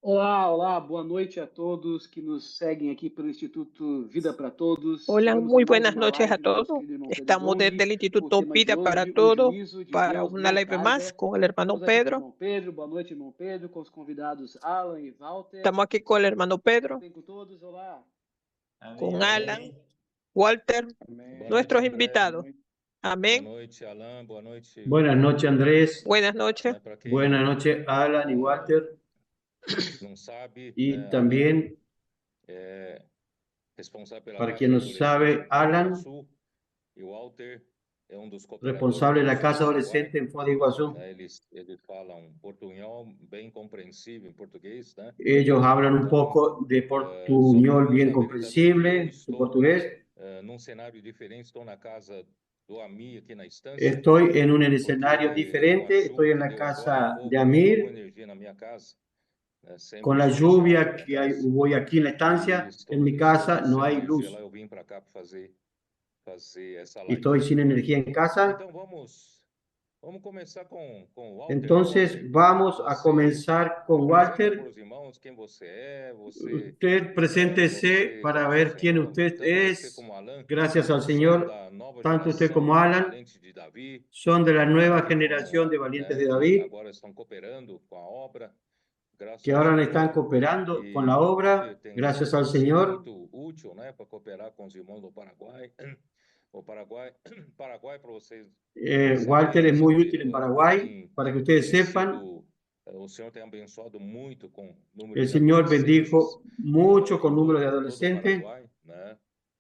Olá, olá, boa noite a todos que nos seguem aqui pelo Instituto Vida para Todos. Hola, Chegamos a muy mais buenas uma noches a live do nosso todos. querido irmão Pedro Estamos desde Dong. el O Instituto tema de Vida para hoje, o Todos, juízo de para Deus una na live más casa. con el hermano Estamos aqui com o Pedro. irmão Pedro. Boa noite, irmão Pedro, com os convidados Alan e Walter. Estamos aquí con el hermano Tudo Pedro, bem com todos? Olá. con Amém, Alan, amém. Walter, Amém. Boa nuestros noite, André. invitados. Boa Amén. noite, Alan. Boa noite. Buenas noches, Andrés. Buenas noches. Né, para quem Buenas noches, Alan y Walter. não sabe, Y né, también, Alan é responsável pela para casa quien no adolescente sabe, em Foz do Alan, Iguaçu, e o Walter é dos cooperadores responsable de la do Sul casa do Paraguai. adolescente en Foz de Iguazú. Né, eles falam portunhol bem compreensível em português, né? Ellos hablan un poco de Só que portuñol hoje, bien na verdade, eu comprensible, su estou portugués. num cenário diferente. Estou na casa do Ami aqui na estância, Estoy en un escenario porque diferente, com a estoy en chuva la que deu agora há casa pouco, de acabou a Amir. energia na minha casa. Sempre Con la fechado lluvia na minha que hay, casa. hubo aquí en la E estancia, estou en mi aqui casa no sem hay energia luz. lá. Eu vim para cá para fazer essa Y live. estoy sin energía en casa. Então vamos começar com o Walter. Entonces Walter, vamos a você comenzar con apresenta Walter. para os irmãos quem você é. Usted preséntese Você para conhece o ver quién Senhor, usted tanto você es. como Alan, Gracias al são Señor, da nova tanto usted como geração Alan Valente de Davi, son de la nueva que generación de estão, valientes né, de que David, agora estão cooperando com a obra, graças que ao ahora Senhor. están cooperando con la E obra, Walter tem gracias al sido Señor. muito útil, né, para cooperar com os irmãos do Paraguai. O Paraguai para vocês Walter es saberem, muy útil en Paraguay, tem para que ustedes sepan. sido, o Senhor tem abençoado muito com o número El de Señor adolescentes bendijo mucho con em número de todo o adolescentes Paraguai, né?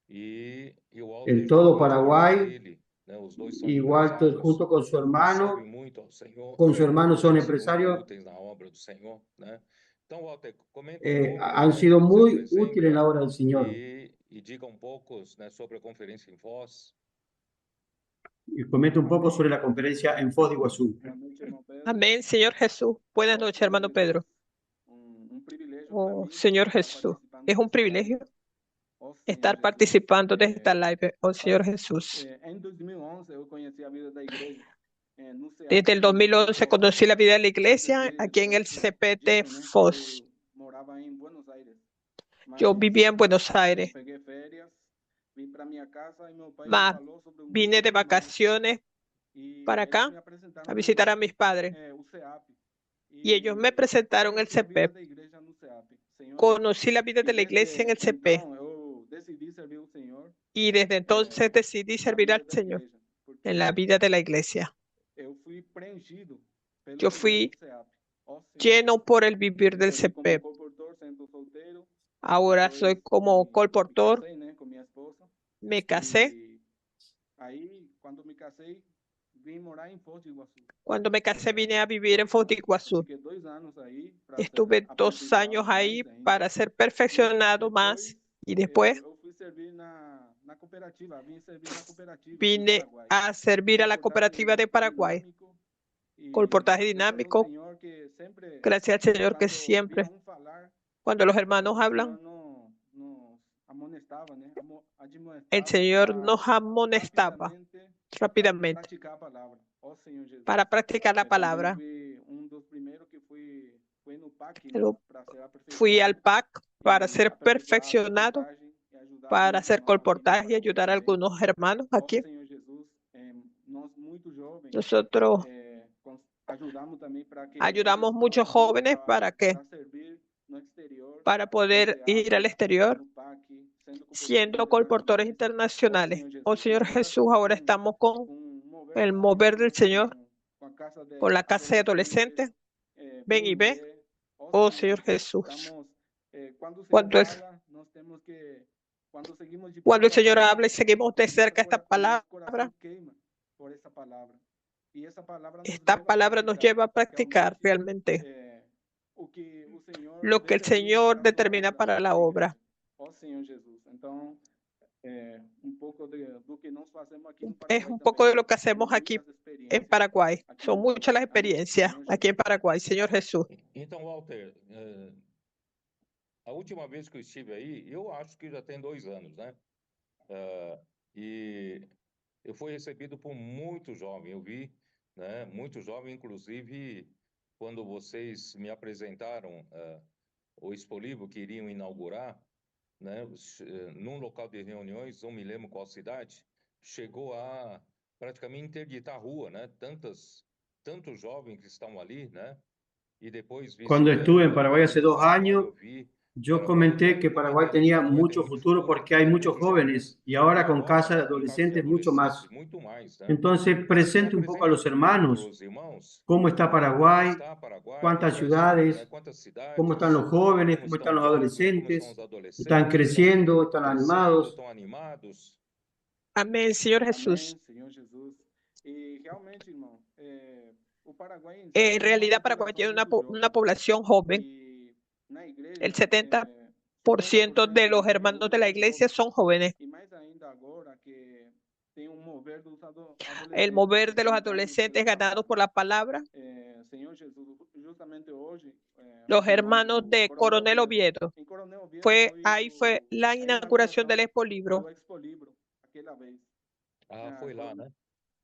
E o Walter en todo juntamente com o irmão Paraguay. dele, né? Os dois são Y Walter empresários, junto con su hermano, servem muito ao Senhor, con su hermano son têm sido muito empresarios. úteis na obra do Senhor, né? Então, Walter, comenta Han né, sido se muy útiles en la apresenta obra del Señor. e diga pouco, né, sobre a conferência em Foz. Y comenta un poco sobre la conferencia en Foz de Iguazú. Amén, Señor Jesús. Buenas noches, hermano Pedro. Oh, Señor Jesús, es un privilegio estar participando de esta live. Oh, Señor Jesús. Desde el 2011 conocí la vida de la iglesia aquí en el CPT Foz. Yo vivía en Buenos Aires. Vine de vacaciones para acá a visitar a mis padres. Y ellos me presentaron el CP. Conocí la vida de la iglesia en el CP. Y desde entonces decidí servir al Señor en la vida de la iglesia. Yo fui lleno por el vivir del CP. Ahora soy como colportor. Me casé. Cuando me casé vine a vivir en Foz de Iguazú. Estuve 2 años ahí para ser perfeccionado más y después vine a servir a la cooperativa de Paraguay. Colportaje dinámico. Gracias al Señor que siempre, cuando los hermanos hablan, el Señor nos amonestaba rápidamente para practicar la palabra. Fui al PAC para ser perfeccionado, para hacer colportaje y ayudar a algunos hermanos aquí. Nosotros ayudamos muchos jóvenes para poder ir al exterior siendo colportores internacionales. Oh Señor Jesús, ahora estamos con el mover del Señor, con la casa de adolescentes. Ven y ve. Oh Señor Jesús. Cuando el Señor habla y seguimos de cerca esta palabra nos lleva a practicar realmente lo que el Señor determina para la obra. Es un poco de lo que hacemos aquí en Paraguay. Son muchas las experiencias aquí en Paraguay, Señor Jesús. Então, Walter, a última vez que eu estive aí, eu acho que já tem 2 anos, né? E eu fui recebido por muito jovem. Eu vi, né, muito jovem, inclusive quando vocês me apresentaram o Expolibro que iriam inaugurar, né, num local de reuniões, não me lembro qual cidade, chegou a praticamente interditar a rua, né? Tantos jovens que estão ali, né? E depois Cuando estuve en visitando Paraguay hace no 2 años, Paraguai, eu vi yo Paraguai comenté que Paraguay deveria tenía Paraguai tem mucho muito futuro futuro, porque hay muchos porque jóvenes y ahora con agora, casa de com casos de adolescentes mucho adolescentes, más. muito mais, né? Entonces, Então, presente un poco a apresente los um pouco para hermanos os irmãos cómo está como Paraguay, está Paraguai, cuántas quais são, né? ciudades, Quantas cómo están cidades, los jóvenes, como cómo están estão los jovens, como estão os adolescentes, están adolescentes, estão creciendo, están crescendo, animados. estão animados. Amén, Señor Jesús. Amém, Senhor Jesus. E realmente, irmão, o Paraguai em si En tem uma realidad, Paraguay população tiene muito una jovem. población joven. E na El igreja, 70% de 50% los dos hermanos de membros la são iglesia jovens. son jóvenes. E mais ainda agora que tem um mover dos El adolescentes mover de los ganhados adolescentes pela ganados palavra. por la palabra. Senhor Jesus, justamente hoje, Los irmão hermanos do de Coronel Coronel Oviedo. Oviedo. Em Coronel Oviedo Ahí fue la a inauguración del inauguração Expolibro. do Expolibro, aquela vez. Foi lá, né?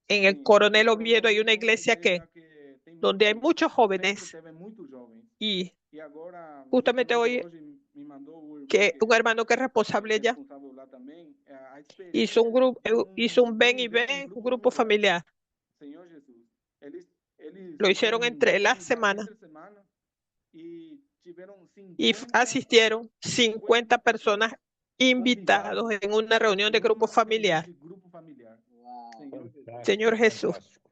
En el Sim, Coronel Coronel Oviedo hay una Oviedo é uma iglesia igreja que tem donde hay muchos sempre jóvenes. teve muitos jovens. Y E agora, justamente justamente hoy, hoje, me mandou o irmão que un que hermano que es é responsable allá responsável lá também, a hizo un experiência grupo, de hizo un ven bem y e ver, um ven, un grupo grupo familiar. familiar. Senhor Jesus, eles Lo fizeram hicieron um entre bem las familiar semanas entre semana e tiveram y 50 asistieron 50 personas invitados convidados en una reunión de em grupo uma reunião familiar. de grupo familiar. Uau, Senhor Jesus. Señor fantástico, Jesús, fantástico.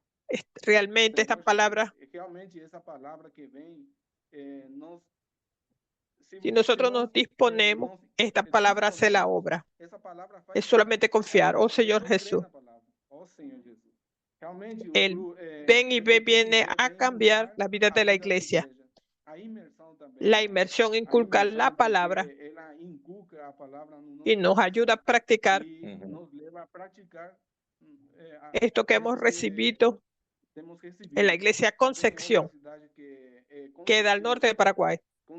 realmente esta Senhor Jesus, palabra, realmente essa palavra que vem, nós, si nosotros nos disponemos, esta palabra hace la obra. essa palavra faz Es solamente confiar. Oh Señor só Jesús, crer na palavra. Ó Senhor Jesus. Realmente, el ven y ve viene a cambiar la vida de la iglesia. A imersão também. La inmersión A inculca imersão, la porque palabra ela inculca a palavra no y nosso nos ayuda a practicar e nos leva a praticar esto que hemos isso que recibido temos en la recebido. iglesia Também em outra Concepción, cidade que queda al norte de Paraguay.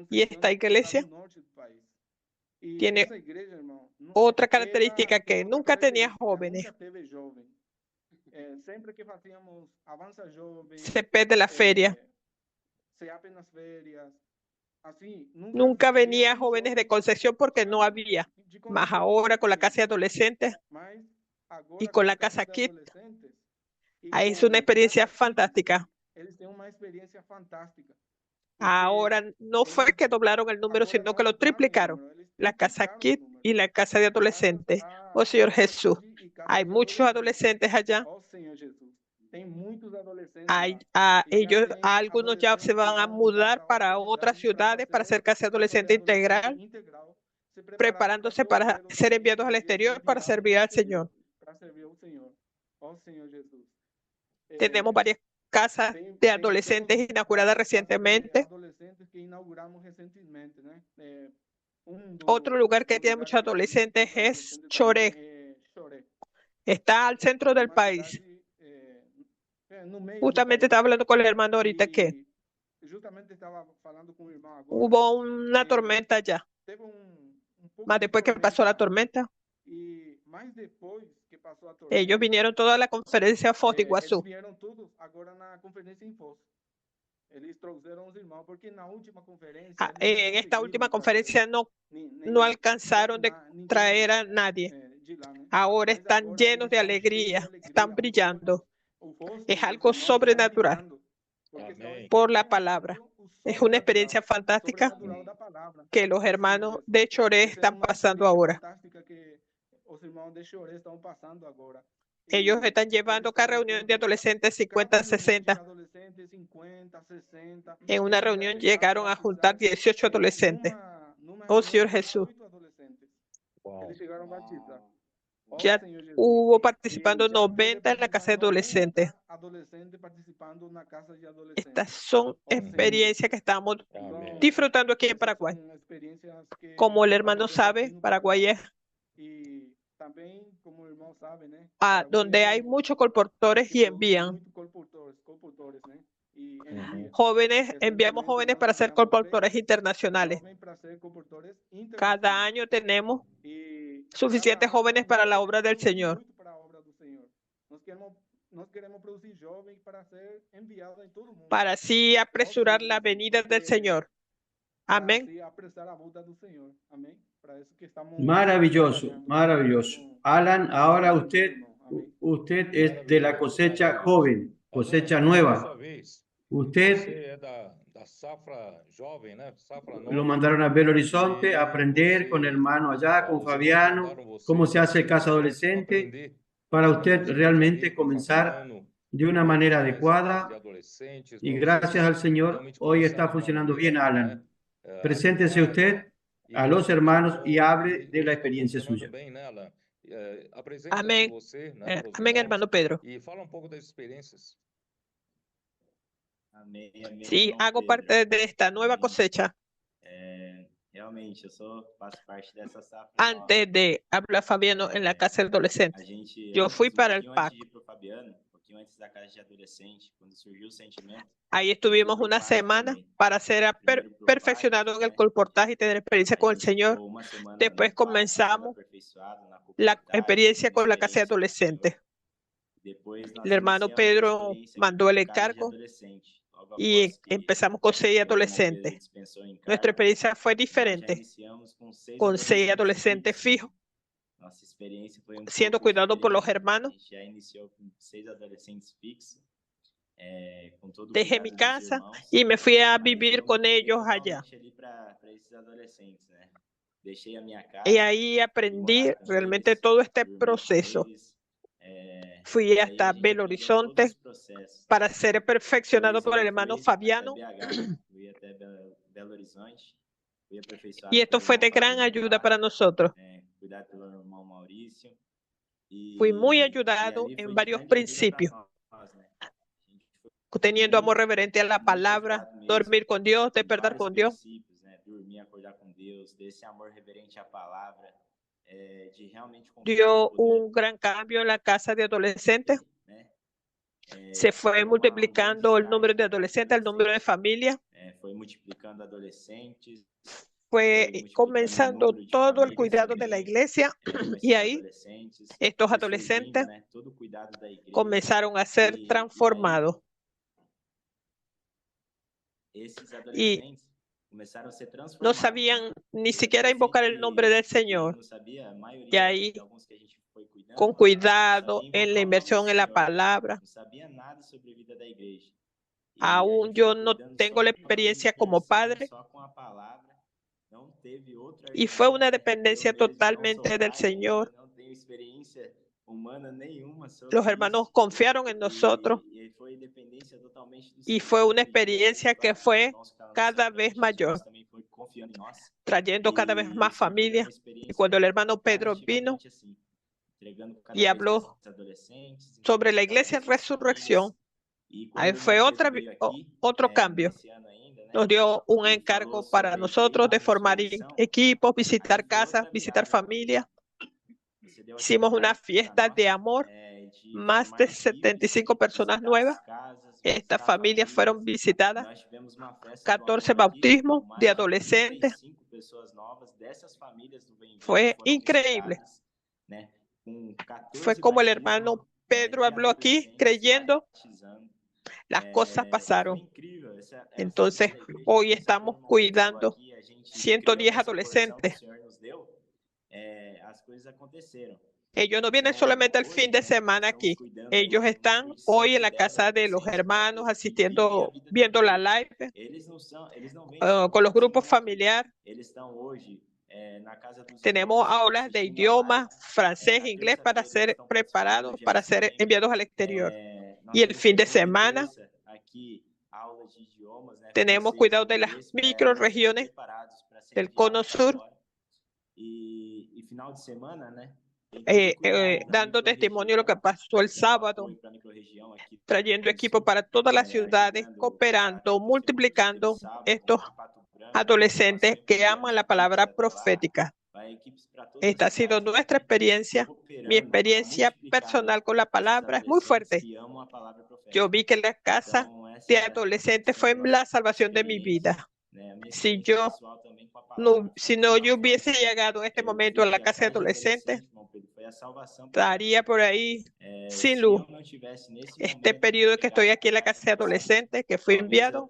Y esta iglesia no norte do país. E tiene essa igreja, irmão, otra ela característica tem que outra nunca tenía característica, jóvenes. nunca teve jovem. Sempre que fazíamos Avança Jovem, CP de la feria, se abre nas férias, assim, nunca havia venía um jóvenes de jovem Concepción porque no de había. Más Concepción ahora con la conhecido. casa de adolescentes Mas y agora con com la a casa casa de Kit, adolescentes e ahí es una com experiencia Casa Kids, fantástica. eles têm uma experiência fantástica. Porque Ahora no fue eles que doblaron el número, agora sino não que lo dobraram o triplicaron. número, eles La casa triplicaram o Kit número. y la casa de adolescentes. Oh Señor Casa Jesús, Kids e casa hay de muchos adolescentes allá. Ó Senhor Jesus, tem muitos adolescentes Hay, lá. E já ellos, tem algunos ya se adolescentes que van a vão mudar mudar para otras ciudades para hacer casa adolescente integral, se preparándose para ser enviados al exterior para servir al Señor. Para servir ao Senhor. Ó Senhor Jesus. Tenemos varias casas de adolescentes inauguradas recientemente. Adolescentes que inauguramos recentemente, né? Otro lugar que tiene muchos adolescentes es Choré. Está al centro del país. Justamente estaba hablando con el hermano ahorita que justamente estaba falando com o irmão agora. Hubo una tormenta allá. Teve pouco Más después que pasó la tormenta, e mais depois que passou a tormenta, ellos vinieron toda la conferencia a Foz de eles Iguazú. vieram todos agora na conferência em Foz. Eles trouxeram os irmãos porque na última conferência En esta última conferencia no alcanzaron de traer a nadie. de lá, né? Ahora Mas están agora llenos eles de estão alegría, cheios de están alegria. brillando. O Foz, Es algo os irmãos estão sobrenatural brilhando, porque Amém. por la palabra. Es una experiencia fantástica sobrenatural da palavra. que los hermanos de Choré Essa é están uma pasando experiência ahora. fantástica que os irmãos de Choré estão passando agora. Ellos están llevando cada reunión de adolescentes 50, 60. Adolescentes 50, 60. En una reunión llegaron a juntar 18 adolescentes. Oh Señor Jesús, Uau. Eles chegaram a batizar. Ó ya Senhor Jesus. hubo participando E já 90 en la casa de adolescentes. Adolescente participando na casa de adolescentes. Estas son experiencias que estamos Amém. disfrutando aquí en Paraguay. São experiencias que Como el estamos hermano tendo sabe, aqui no Paraguay es E também, como o irmão sabe, né? donde hay muchos colportores y envían. Muito colportores, né? E envia. Jóvenes, enviamos jóvenes para ser colportores internacionales. Jovem para ser colportores internacionais. Cada año tenemos E suficientes cada ano jóvenes para la nós obra del precisamos Señor. muito para a obra do Senhor. Nós queremos produzir jovens para ser enviados em todo o mundo. Para así apresurar la venida del Señor. Amén. Maravilloso, maravilloso. Alan, ahora usted es de la cosecha joven, cosecha nueva. Usted da safra jovem, né? Safra nova. lo mandaron a Belo Horizonte a aprender con el hermano allá, con Fabiano, cómo se hace casa adolescente, para usted realmente comenzar de una manera adecuada. Y gracias al Señor, hoy está funcionando bien, Alan. Preséntese usted a los hermanos y hable de la experiencia suya. Amén. Amén, hermano Pedro. E fala pouco das experiências. Sí, hago parte de esta nueva cosecha. Realmente, faço parte dessa safra. Antes de hablar Fabiano en la casa de adolescentes, yo fui para el PAC. Antes da casa de adolescente, quando surgiu o sentimento. Ahí estuvimos una semana para ser perfeccionados en el colportaje y tener experiencia con el Señor. Después comenzamos la experiencia con la casa de adolescentes. El hermano Pedro mandó el encargo y empezamos con 6 adolescentes. Nuestra experiencia fue diferente, con 6 adolescentes fijos, siendo cuidado por los hermanos. Dejé mi casa y me fui a vivir con ellos allá. Y ahí aprendí realmente todo este proceso. Fui hasta Belo Horizonte para ser perfeccionado por el hermano Fabiano. Y esto fue de gran ayuda para nosotros. Fui muy ayudado en varios principios, teniendo amor reverente a la palabra, dormir con Dios, despertar con Dios. Dio un gran cambio en la casa de adolescentes. Se fue multiplicando el número de adolescentes, el número de familias. Fue comenzando todo el cuidado de la iglesia y ahí estos adolescentes comenzaron a ser transformados. Y no sabían ni siquiera invocar el nombre del Señor. Y ahí, con cuidado en la inversión en la palabra, aún yo no tengo la experiencia como padre, y fue una dependencia totalmente del Señor. Los hermanos confiaron en nosotros y fue una experiencia que fue cada vez mayor, trayendo cada vez más familias. Y cuando el hermano Pedro vino y habló sobre la iglesia en resurrección, ahí fue otro cambio. Nos dio un encargo para nosotros de formar equipos, visitar casas, visitar familias. Hicimos una fiesta de amor, más de 75 personas nuevas. Estas familias fueron visitadas, 14 bautismos de adolescentes. Fue increíble. Fue como el hermano Pedro habló aquí, creyendo, las cosas pasaron. Entonces, hoy estamos cuidando 110 adolescentes. Ellos no vienen solamente el fin de semana aquí. Ellos están hoy en la casa de los hermanos, asistiendo, viendo la live, con los grupos familiares. Tenemos aulas de idioma, francés, inglés, para ser preparados, para ser enviados al exterior. Y el fin de semana tenemos cuidado de las microrregiones del Cono Sur, dando testimonio de lo que pasó el sábado, trayendo equipo para todas las ciudades, cooperando, multiplicando estos adolescentes que aman la palabra profética. Esta ha sido nuestra experiencia. Mi experiencia personal con la palabra es muy fuerte. Yo vi que la casa de adolescentes fue la salvación de mi vida. Si yo hubiese llegado en este momento a la casa de adolescentes, estaría por ahí sin luz. Este periodo que estoy aquí en la casa de adolescentes, que fui enviado,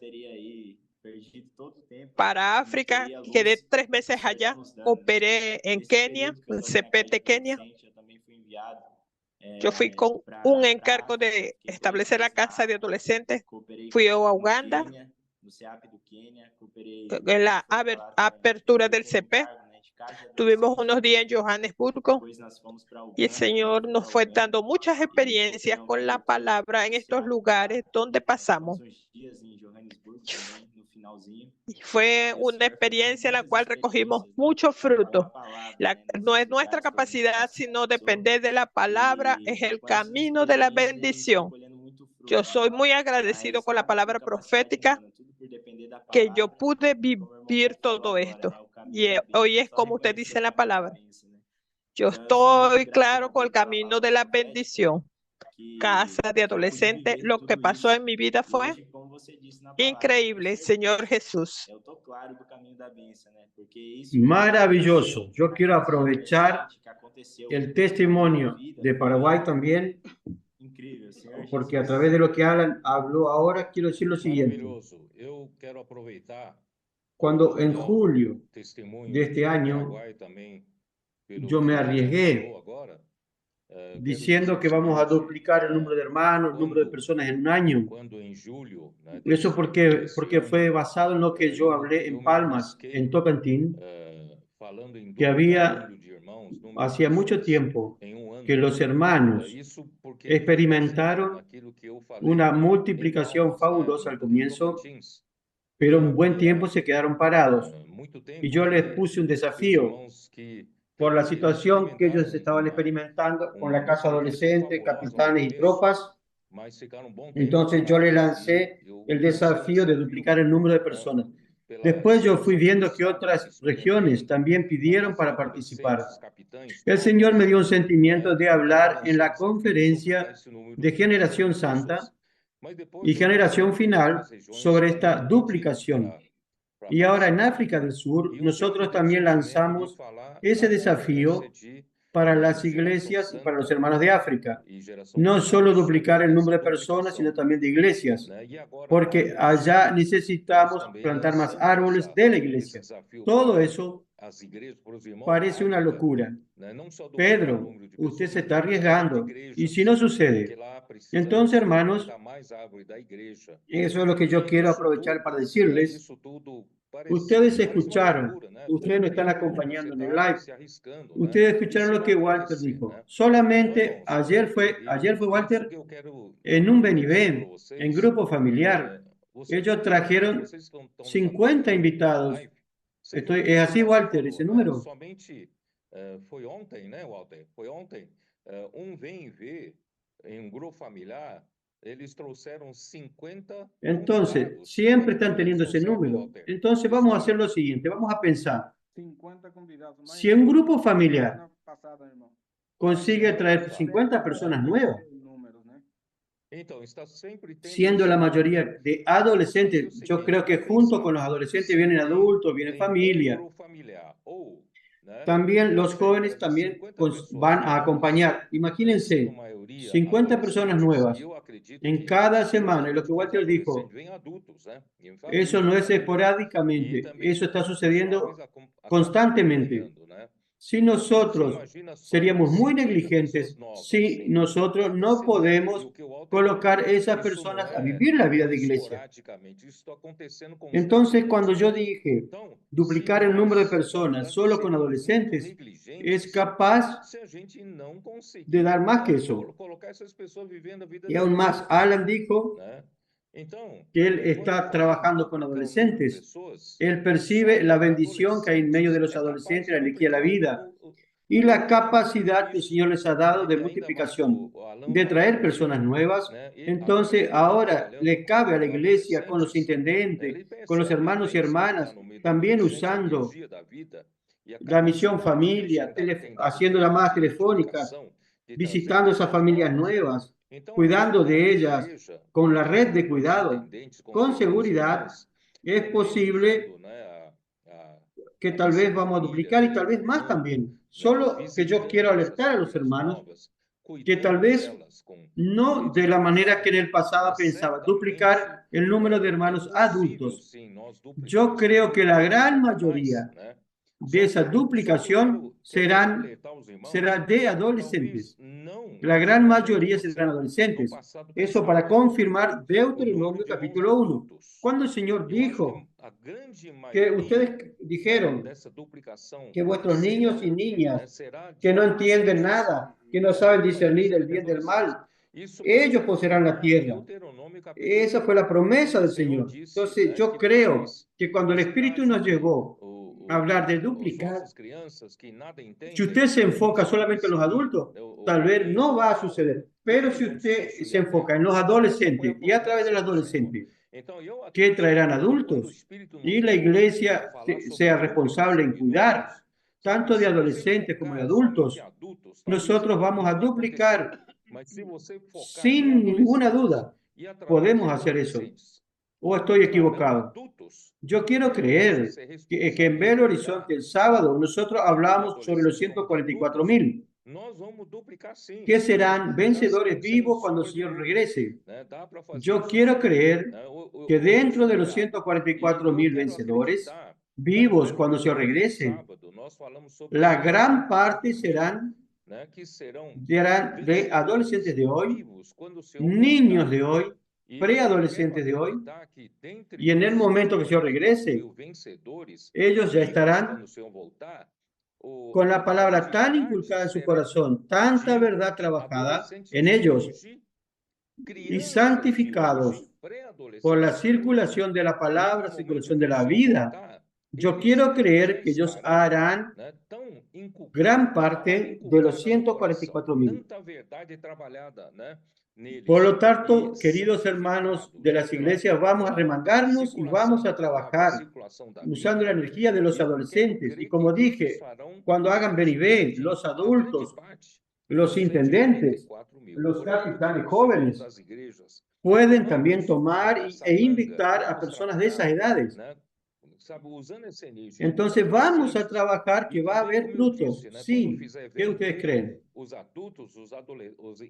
para África. Quedé 3 meses allá. Operé en Kenia, en CPT Kenia. Yo fui con un encargo de establecer la casa de adolescentes. Fui a Uganda en la apertura del CP. Tuvimos unos días en Johannesburgo y el Señor nos fue dando muchas experiencias con la palabra en estos lugares donde pasamos. Y fue una experiencia en la cual recogimos mucho fruto. No es nuestra capacidad, sino depender de la palabra, es el camino de la bendición. Yo soy muy agradecido con la palabra profética que yo pude vivir todo esto. Y hoy es como usted dice en la palabra. Yo estoy claro con el camino de la bendición. Casa de adolescente, lo que pasó en mi vida fue increíble, Señor Jesús. Maravilloso. Yo quiero aprovechar el testimonio de Paraguay también, porque a través de lo que Alan habló ahora, quiero decir lo siguiente. Cuando en julio de este año yo me arriesgué diciendo que vamos a duplicar el número de hermanos, el número de personas en un año. Eso porque fue basado en lo que yo hablé en Palmas, en Tocantins, que hacía mucho tiempo que los hermanos experimentaron una multiplicación fabulosa al comienzo, pero un buen tiempo se quedaron parados. Y yo les puse un desafío por la situación que ellos estaban experimentando con la casa adolescente, capitanes y tropas. Entonces yo les lancé el desafío de duplicar el número de personas. Después yo fui viendo que otras regiones también pidieron para participar. El Señor me dio un sentimiento de hablar en la conferencia de Generación Santa y Generación Final sobre esta duplicación. Y ahora en África del Sur, nosotros también lanzamos ese desafío para las iglesias y para los hermanos de África. No solo duplicar el número de personas, sino también de iglesias, porque allá necesitamos plantar más árboles de la iglesia. Todo eso parece una locura. Pedro, usted se está arriesgando. ¿Y si no sucede? Entonces, hermanos, eso es lo que yo quiero aprovechar para decirles. Ustedes escucharon, ustedes nos están acompañando en el live. Ustedes escucharon lo que Walter dijo. Solamente ayer fue Walter en un Beniven, en grupo familiar. Ellos trajeron 50 invitados. ¿Es así, Walter, ese número? Foi ontem, né, Walter? Foi ontem. Vem e vê em grupo familiar. Ellos trajeron 50. Entonces, siempre están teniendo ese número. Entonces, vamos a hacer lo siguiente. Vamos a pensar. Si un grupo familiar consigue traer 50 personas nuevas, siendo la mayoría de adolescentes, yo creo que junto con los adolescentes vienen adultos, viene familia. También los jóvenes también van a acompañar. Imagínense, 50 personas nuevas en cada semana. Y lo que Walter dijo, eso no es esporádicamente, eso está sucediendo constantemente. Si nosotros seríamos muy negligentes, si nosotros no podemos colocar esas personas a vivir la vida de iglesia. Entonces, cuando yo dije duplicar el número de personas solo con adolescentes, es capaz de dar más que eso. Y aún más, Alan dijo que él está trabajando con adolescentes. Él percibe la bendición que hay en medio de los adolescentes, la alegría de la vida y la capacidad que el Señor les ha dado de multiplicación, de traer personas nuevas. Entonces ahora le cabe a la iglesia con los intendentes, con los hermanos y hermanas, también usando la misión familia, haciendo llamadas telefónicas, visitando esas familias nuevas, cuidando de ellas con la red de cuidado. Con seguridad es posible que tal vez vamos a duplicar y tal vez más también. Solo que yo quiero alertar a los hermanos que tal vez no de la manera que en el pasado pensaba, duplicar el número de hermanos adultos. Yo creo que la gran mayoría de esa duplicación será de adolescentes. La gran mayoría serán adolescentes. Eso para confirmar Deuteronomio capítulo 1. Cuando el Señor dijo que ustedes dijeron que vuestros niños y niñas que no entienden nada, que no saben discernir el bien del mal, ellos poseerán la tierra. Esa fue la promesa del Señor. Entonces yo creo que cuando el Espíritu nos llevó a hablar de duplicar, si usted se enfoca solamente en los adultos, tal vez no va a suceder. Pero si usted se enfoca en los adolescentes y a través de los adolescentes, que traerán adultos, y la iglesia sea responsable en cuidar tanto de adolescentes como de adultos, nosotros vamos a duplicar sin ninguna duda. Podemos hacer eso. ¿O estoy equivocado? Yo quiero creer que en Belo Horizonte el sábado nosotros hablamos sobre los 144,000 que serán vencedores vivos cuando el Señor regrese. Yo quiero creer que dentro de los 144,000 vencedores vivos cuando el Señor regrese, la gran parte serán de adolescentes de hoy, niños de hoy, preadolescentes de hoy, y en el momento que el Señor regrese, ellos ya estarán con la palabra tan inculcada en su corazón, tanta verdad trabajada en ellos y santificados por la circulación de la palabra, circulación de la vida. Yo quiero creer que ellos harán gran parte de los 144,000. Por lo tanto, queridos hermanos de las iglesias, vamos a remangarnos y vamos a trabajar usando la energía de los adolescentes. Y como dije, cuando hagan venir los adultos, los intendentes, los capitanes jóvenes, pueden también tomar e invitar a personas de esas edades. Entonces vamos a trabajar que va a haber frutos. Sí, ¿qué ustedes creen? Os adultos,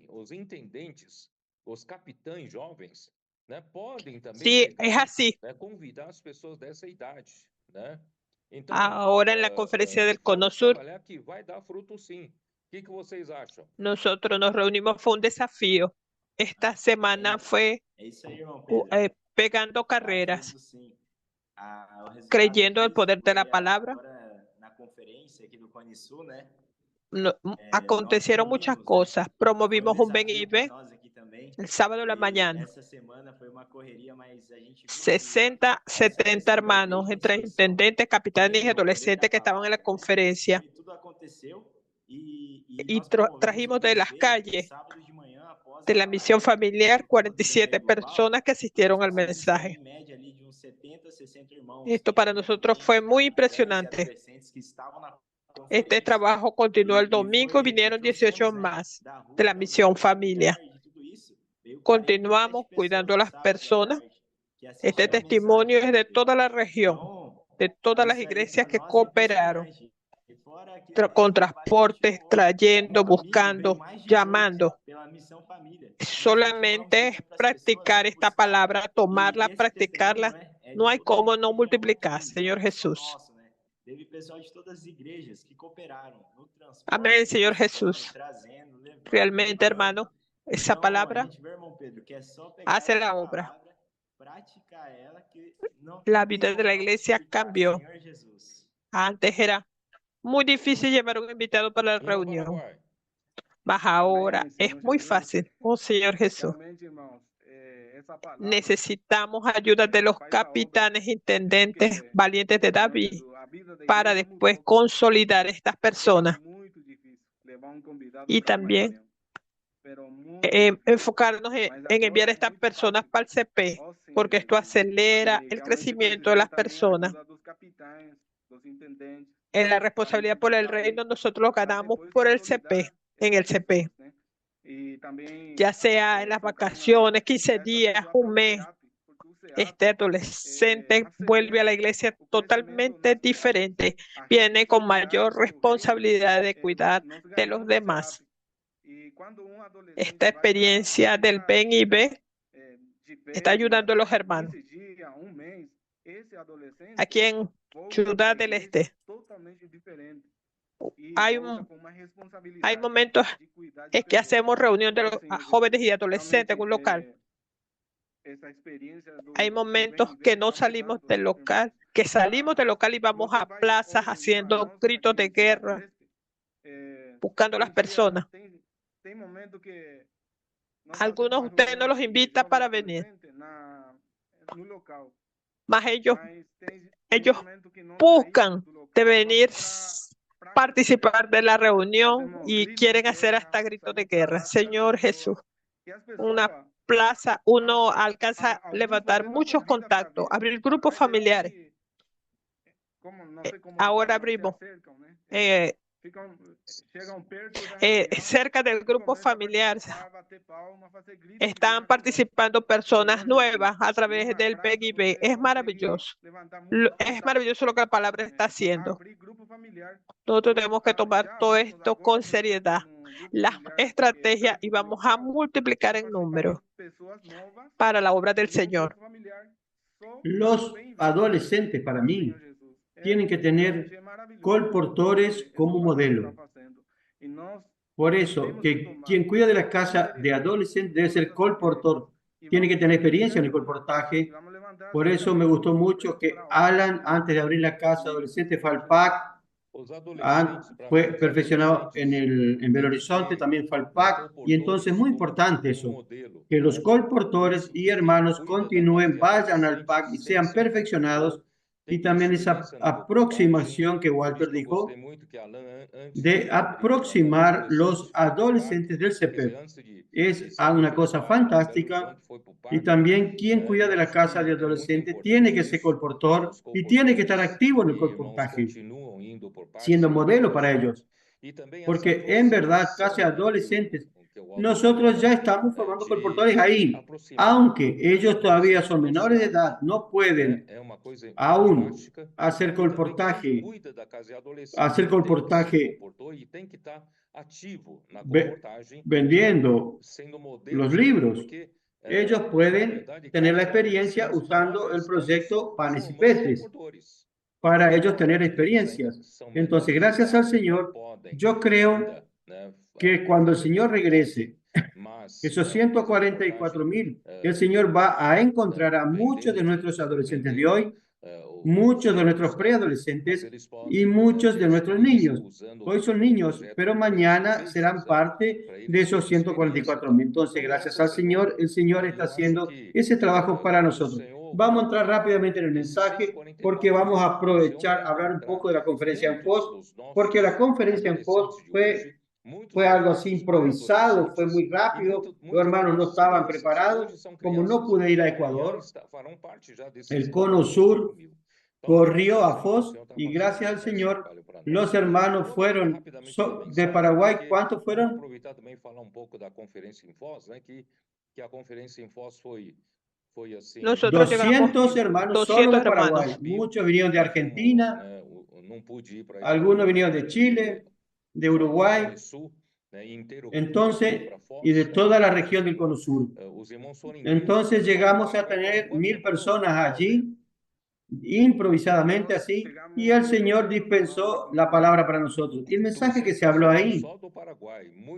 os intendentes, os capitães jovens, né, podem também Sí, es así. convidar as pessoas dessa idade, né? Então, ahora en la conferencia del Cono Sur, que vai dar fruto sim. O que vocês acham? Nosotros nos reunimos, fue un desafío. Esta semana fue pegando carreras, creyendo el poder de la palabra. Acontecieron muchas cosas. Promovimos un ven y ven el sábado de la mañana. 60, 70 hermanos, entre intendentes, capitanes y adolescentes que estaban en la conferencia. Y trajimos de las calles de la misión familiar 47 personas que asistieron al mensaje. Esto para nosotros fue muy impresionante. Este trabajo continuó el domingo, vinieron 18 más de la misión familia. Continuamos cuidando a las personas. Este testimonio es de toda la región, de todas las iglesias que cooperaron, con transportes, trayendo, buscando, llamando. Solamente es practicar esta palabra, tomarla, practicarla. No hay cómo no multiplicar, Señor Jesús. Amén, Señor Jesús. Realmente, hermano, esa palabra hace la obra. La vida de la iglesia cambió. Antes era muy difícil llevar un invitado para la reunión. Mas ahora es muy fácil. Oh, Señor Jesús. Necesitamos ayuda de los capitanes, intendentes, valientes de David, para después consolidar estas personas. Y también enfocarnos en enviar a estas personas para el CP, porque esto acelera el crecimiento de las personas. En la responsabilidad por el reino, nosotros lo ganamos por el CP, en el CP. Ya sea en las vacaciones, 15 días, un mes. Este adolescente vuelve a la iglesia totalmente diferente. Viene con mayor responsabilidad de cuidar de los demás. esta experiencia del PNIB está ayudando a los hermanos. Aquí en Ciudad del Este hay momentos en que hacemos reunión de los jóvenes y adolescentes en un local. Hay momentos que no salimos del local, que salimos del local y vamos a plazas haciendo gritos de guerra, buscando a las personas. Algunos de ustedes no los invitan para venir, mas ellos buscan de venir participar de la reunión y quieren hacer hasta gritos de guerra. Señor Jesús, una plaza, uno alcanza a levantar muchos contactos, abrir grupos familiares. Ahora abrimos cerca del grupo familiar. Están participando personas nuevas a través del PNIB. Es maravilloso. Es maravilloso lo que la palabra está haciendo. Nosotros tenemos que tomar todo esto con seriedad, las estrategias, y vamos a multiplicar en número para la obra del Señor. Los adolescentes, para mí, tienen que tener colportores como modelo. Por eso, que quien cuida de la casa de adolescentes debe ser colportor. Tiene que tener experiencia en el colportaje. Por eso me gustó mucho que Alan, antes de abrir la casa adolescente, fue al PAC. Fue perfeccionado en Belo Horizonte, también fue al PAC. Y entonces es muy importante eso, que los colportores y hermanos continúen, vayan al PAC y sean perfeccionados. Y también esa aproximación que Walter dijo, de aproximar los adolescentes del CEPEP. Es una cosa fantástica. Y también quien cuida de la casa de adolescentes tiene que ser colportor y tiene que estar activo en el colportaje, siendo modelo para ellos. Porque en verdad, casa de adolescentes, nosotros ya estamos formando colportores ahí. Aunque ellos todavía son menores de edad, no pueden aún hacer colportaje vendiendo los libros. Ellos pueden tener la experiencia usando el proyecto Panes y Peces para ellos tener experiencias. Entonces, gracias al Señor, yo creo que cuando el Señor regrese, esos 144,000, el Señor va a encontrar a muchos de nuestros adolescentes de hoy, muchos de nuestros preadolescentes y muchos de nuestros niños. Hoy son niños, pero mañana serán parte de esos 144,000. Entonces, gracias al Señor, el Señor está haciendo ese trabajo para nosotros. Vamos a entrar rápidamente en el mensaje porque vamos a aprovechar, hablar un poco de la conferencia en Post, porque la conferencia en Post fue algo así improvisado, fue muy rápido, los hermanos no estaban preparados. Como no pude ir a Ecuador, el Cono Sur corrió a Foz y gracias al Señor los hermanos fueron de Paraguay. ¿Cuántos fueron? Aproveitar também falar poco da conferência em Foz, né? Que a conferência em Foz foi assim. 200 hermanos solo de Paraguay. Muchos vinieron de Argentina, algunos vinieron de Chile, de Uruguay, entonces, y de toda la región del Cono Sur. Entonces llegamos a tener 1,000 personas allí, improvisadamente así, y el Señor dispensó la palabra para nosotros. Y el mensaje que se habló ahí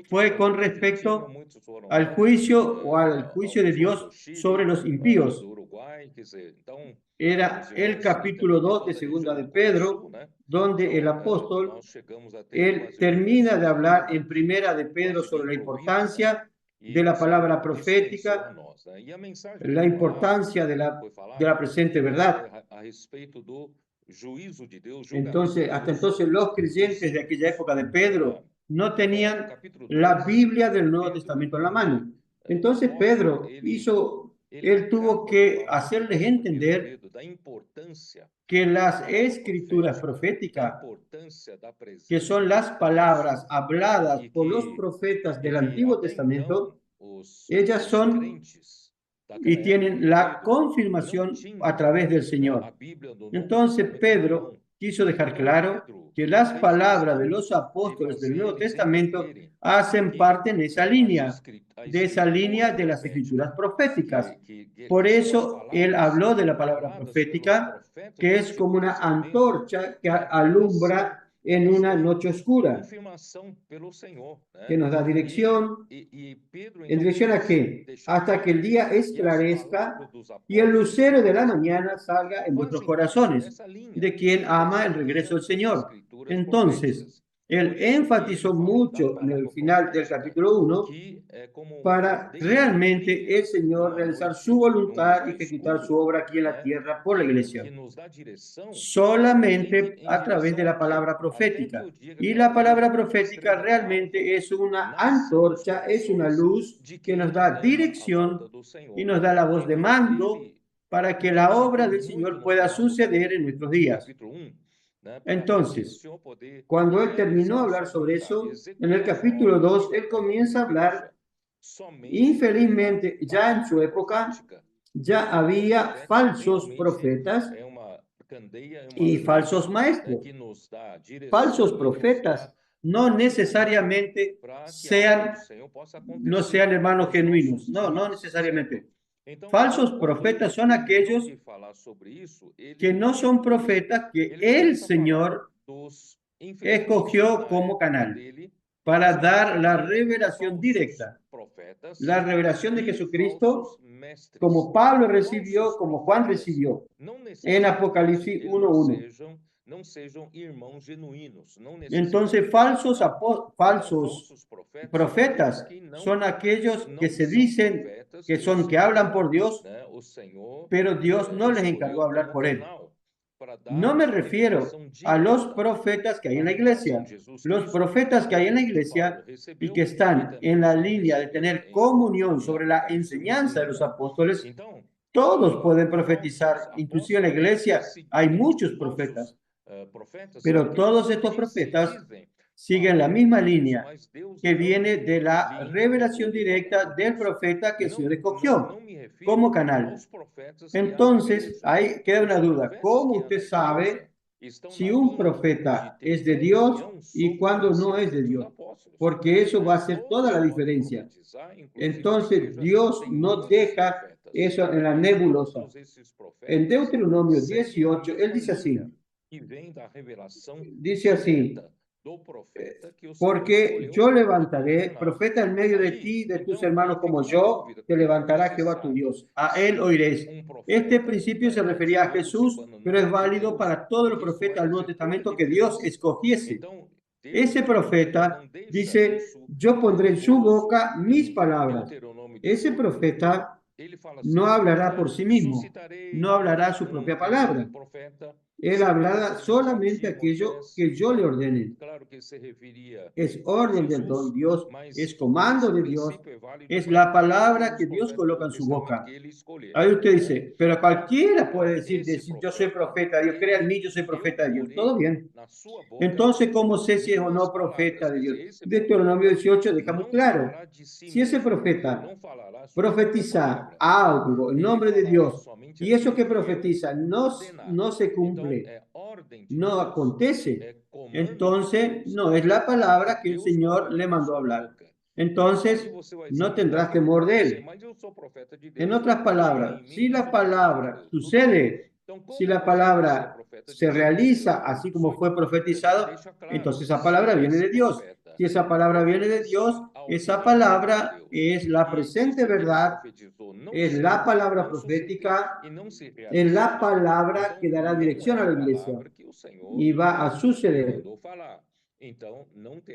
fue con respecto al juicio o al juicio de Dios sobre los impíos. Era el capítulo 2 de Segunda de Pedro, donde el apóstol, él termina de hablar en Primera de Pedro sobre la importancia de la palabra profética, la importancia de la presente verdad. Entonces, hasta entonces los creyentes de aquella época de Pedro no tenían la Biblia del Nuevo Testamento en la mano. Entonces Pedro él tuvo que hacerles entender que las escrituras proféticas, que son las palabras habladas por los profetas del Antiguo Testamento, ellas son y tienen la confirmación a través del Señor. Entonces Pedro quiso dejar claro que las palabras de los apóstoles del Nuevo Testamento hacen parte en esa línea, de las escrituras proféticas. Por eso él habló de la palabra profética, que es como una antorcha que alumbra en una noche oscura, que nos da dirección. ¿En dirección a qué? Hasta que el día esclarezca y el lucero de la mañana salga en vuestros corazones, de quien ama el regreso del Señor. Entonces, él enfatizó mucho en el final del capítulo 1 para realmente el Señor realizar su voluntad y ejecutar su obra aquí en la tierra por la iglesia. Solamente a través de la palabra profética. Y la palabra profética realmente es una antorcha, es una luz que nos da dirección y nos da la voz de mando para que la obra del Señor pueda suceder en nuestros días. Entonces, cuando él terminó de hablar sobre eso, en el capítulo 2, él comienza a hablar. Infelizmente, ya en su época, ya había falsos profetas y falsos maestros. Falsos profetas no necesariamente sean hermanos genuinos. No necesariamente. Falsos profetas son aquellos que no son profetas que el Señor escogió como canal para dar la revelación directa. La revelación de Jesucristo, como Pablo recibió, como Juan recibió, en Apocalipsis 1:1. Entonces, falsos profetas son aquellos que se dicen que hablan por Dios, pero Dios no les encargó hablar por él. No me refiero a los profetas que hay en la iglesia. Los profetas que hay en la iglesia y que están en la línea de tener comunión sobre la enseñanza de los apóstoles, todos pueden profetizar. Inclusive en la iglesia hay muchos profetas. Pero todos estos profetas siguen la misma línea que viene de la revelación directa del profeta que el Señor escogió como canal. Entonces, ahí queda una duda. ¿Cómo usted sabe si un profeta es de Dios y cuando no es de Dios? Porque eso va a hacer toda la diferencia. Entonces, Dios no deja eso en la nebulosa. En Deuteronomio 18, él dice así. Dice así, porque yo levantaré profeta en medio de ti, de tus hermanos como yo, te levantará Jehová tu Dios. A él oiréis. Este principio se refería a Jesús, pero es válido para todos los profetas del Nuevo Testamento que Dios escogiese. Ese profeta dice, yo pondré en su boca mis palabras. Ese profeta no hablará por sí mismo, no hablará su propia palabra. Él hablará solamente aquello que yo le ordene. Es orden del don Dios, es comando de Dios, es la palabra que Dios coloca en su boca. Ahí usted dice, pero cualquiera puede decir yo soy profeta de Dios, crea en mí, yo soy profeta de Dios. Todo bien. Entonces, ¿cómo sé si es o no profeta de Dios? Deuteronomio 18 deja muy claro. Si ese profeta profetiza algo en nombre de Dios y eso que profetiza no se cumple, no acontece, entonces no es la palabra que el Señor le mandó a hablar. Entonces no tendrás temor de él. En otras palabras, si la palabra sucede, si la palabra se realiza así como fue profetizado, entonces esa palabra viene de Dios. Si esa palabra viene de Dios, esa palabra es la presente verdad, es la palabra profética, es la palabra que dará dirección a la iglesia y va a suceder.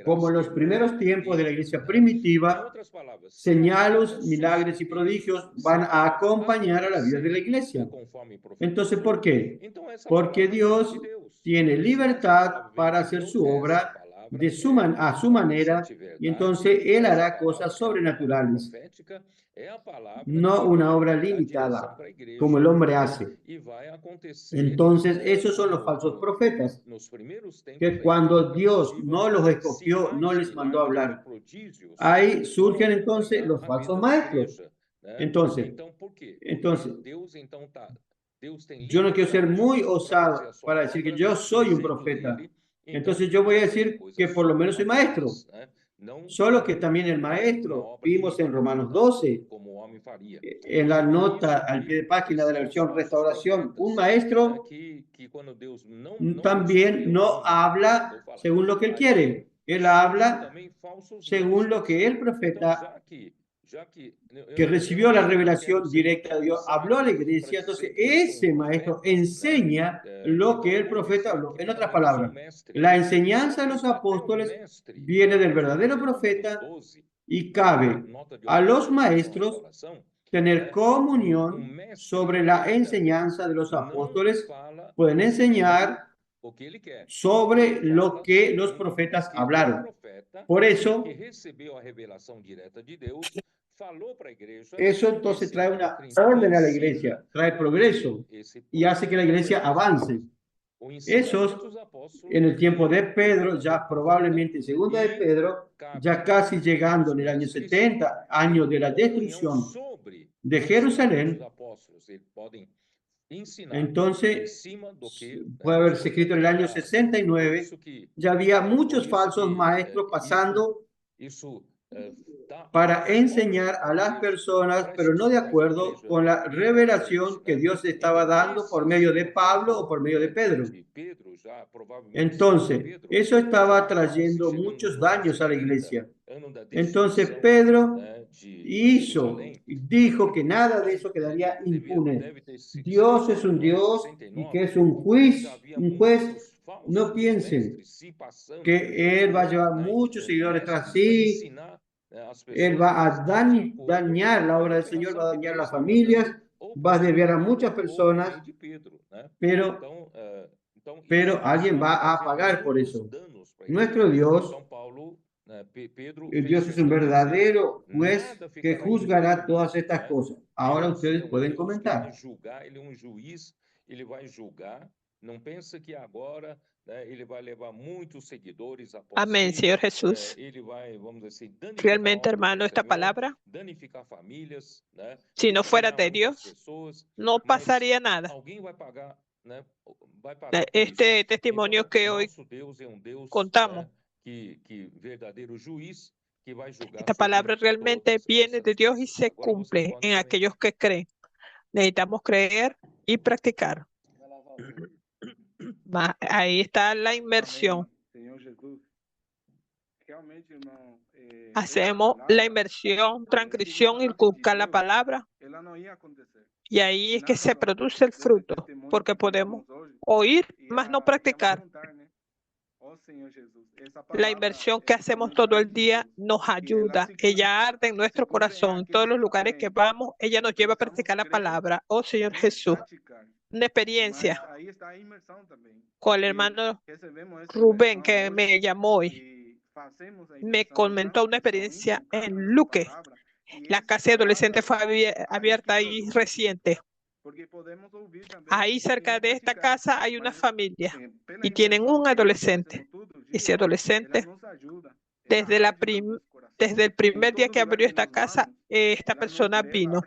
Como en los primeros tiempos de la iglesia primitiva, señales, milagros y prodigios van a acompañar a la vida de la iglesia. Entonces, ¿por qué? Porque Dios tiene libertad para hacer su obra a su manera, y entonces Él hará cosas sobrenaturales, no una obra limitada, como el hombre hace. Entonces, esos son los falsos profetas, que cuando Dios no los escogió, no les mandó a hablar. Ahí surgen entonces los falsos maestros. Entonces, yo no quiero ser muy osado para decir que yo soy un profeta. Entonces yo voy a decir que por lo menos soy maestro. Solo que también el maestro, vimos en Romanos 12, en la nota al pie de página de la versión Restauración, un maestro también no habla según lo que él quiere. Él habla según lo que el profeta que recibió la revelación directa de Dios habló a la iglesia. Entonces ese maestro enseña lo que el profeta habló. En otras palabras, la enseñanza de los apóstoles viene del verdadero profeta y cabe a los maestros tener comunión sobre la enseñanza de los apóstoles. Pueden enseñar sobre lo que los profetas hablaron. Por eso, eso entonces trae una orden a la iglesia, trae progreso y hace que la iglesia avance. Esos, en el tiempo de Pedro, ya probablemente en segunda de Pedro, ya casi llegando en el año 70, año de la destrucción de Jerusalén, entonces puede haberse escrito en el año 69, ya había muchos falsos maestros pasando para enseñar a las personas, pero no de acuerdo con la revelación que Dios estaba dando por medio de Pablo o por medio de Pedro. Entonces, eso estaba trayendo muchos daños a la iglesia. Entonces, Pedro dijo que nada de eso quedaría impune. Dios es un Dios y que es un juez. No piensen que Él va a llevar muchos seguidores tras sí. Él va a dañar la obra del Señor, va a dañar las familias, va a desviar a muchas personas, pero alguien va a pagar por eso. Nuestro Dios, Dios es un verdadero juez que juzgará todas estas cosas. Ahora ustedes pueden comentar. Amén, Señor Jesús. Realmente, hermano, esta palabra, si no fuera de Dios, no pasaría nada. Este testimonio que hoy contamos, esta palabra realmente viene de Dios y se cumple en aquellos que creen. Necesitamos creer y practicar. Ahí está la inmersión. Hacemos la inmersión, transcripción y buscar la palabra. Y ahí es que se produce el fruto, porque podemos oír, mas no practicar. La inversión que hacemos todo el día nos ayuda. Ella arde en nuestro corazón. En todos los lugares que vamos, ella nos lleva a practicar la palabra. Oh Señor Jesús. Una experiencia con el hermano Rubén que me llamó hoy. Me comentó una experiencia en Luque. La casa de adolescentes fue abierta y reciente. Ahí cerca de esta casa hay una familia y tienen un adolescente. Ese adolescente, desde el primer día que abrió esta casa, esta persona vino.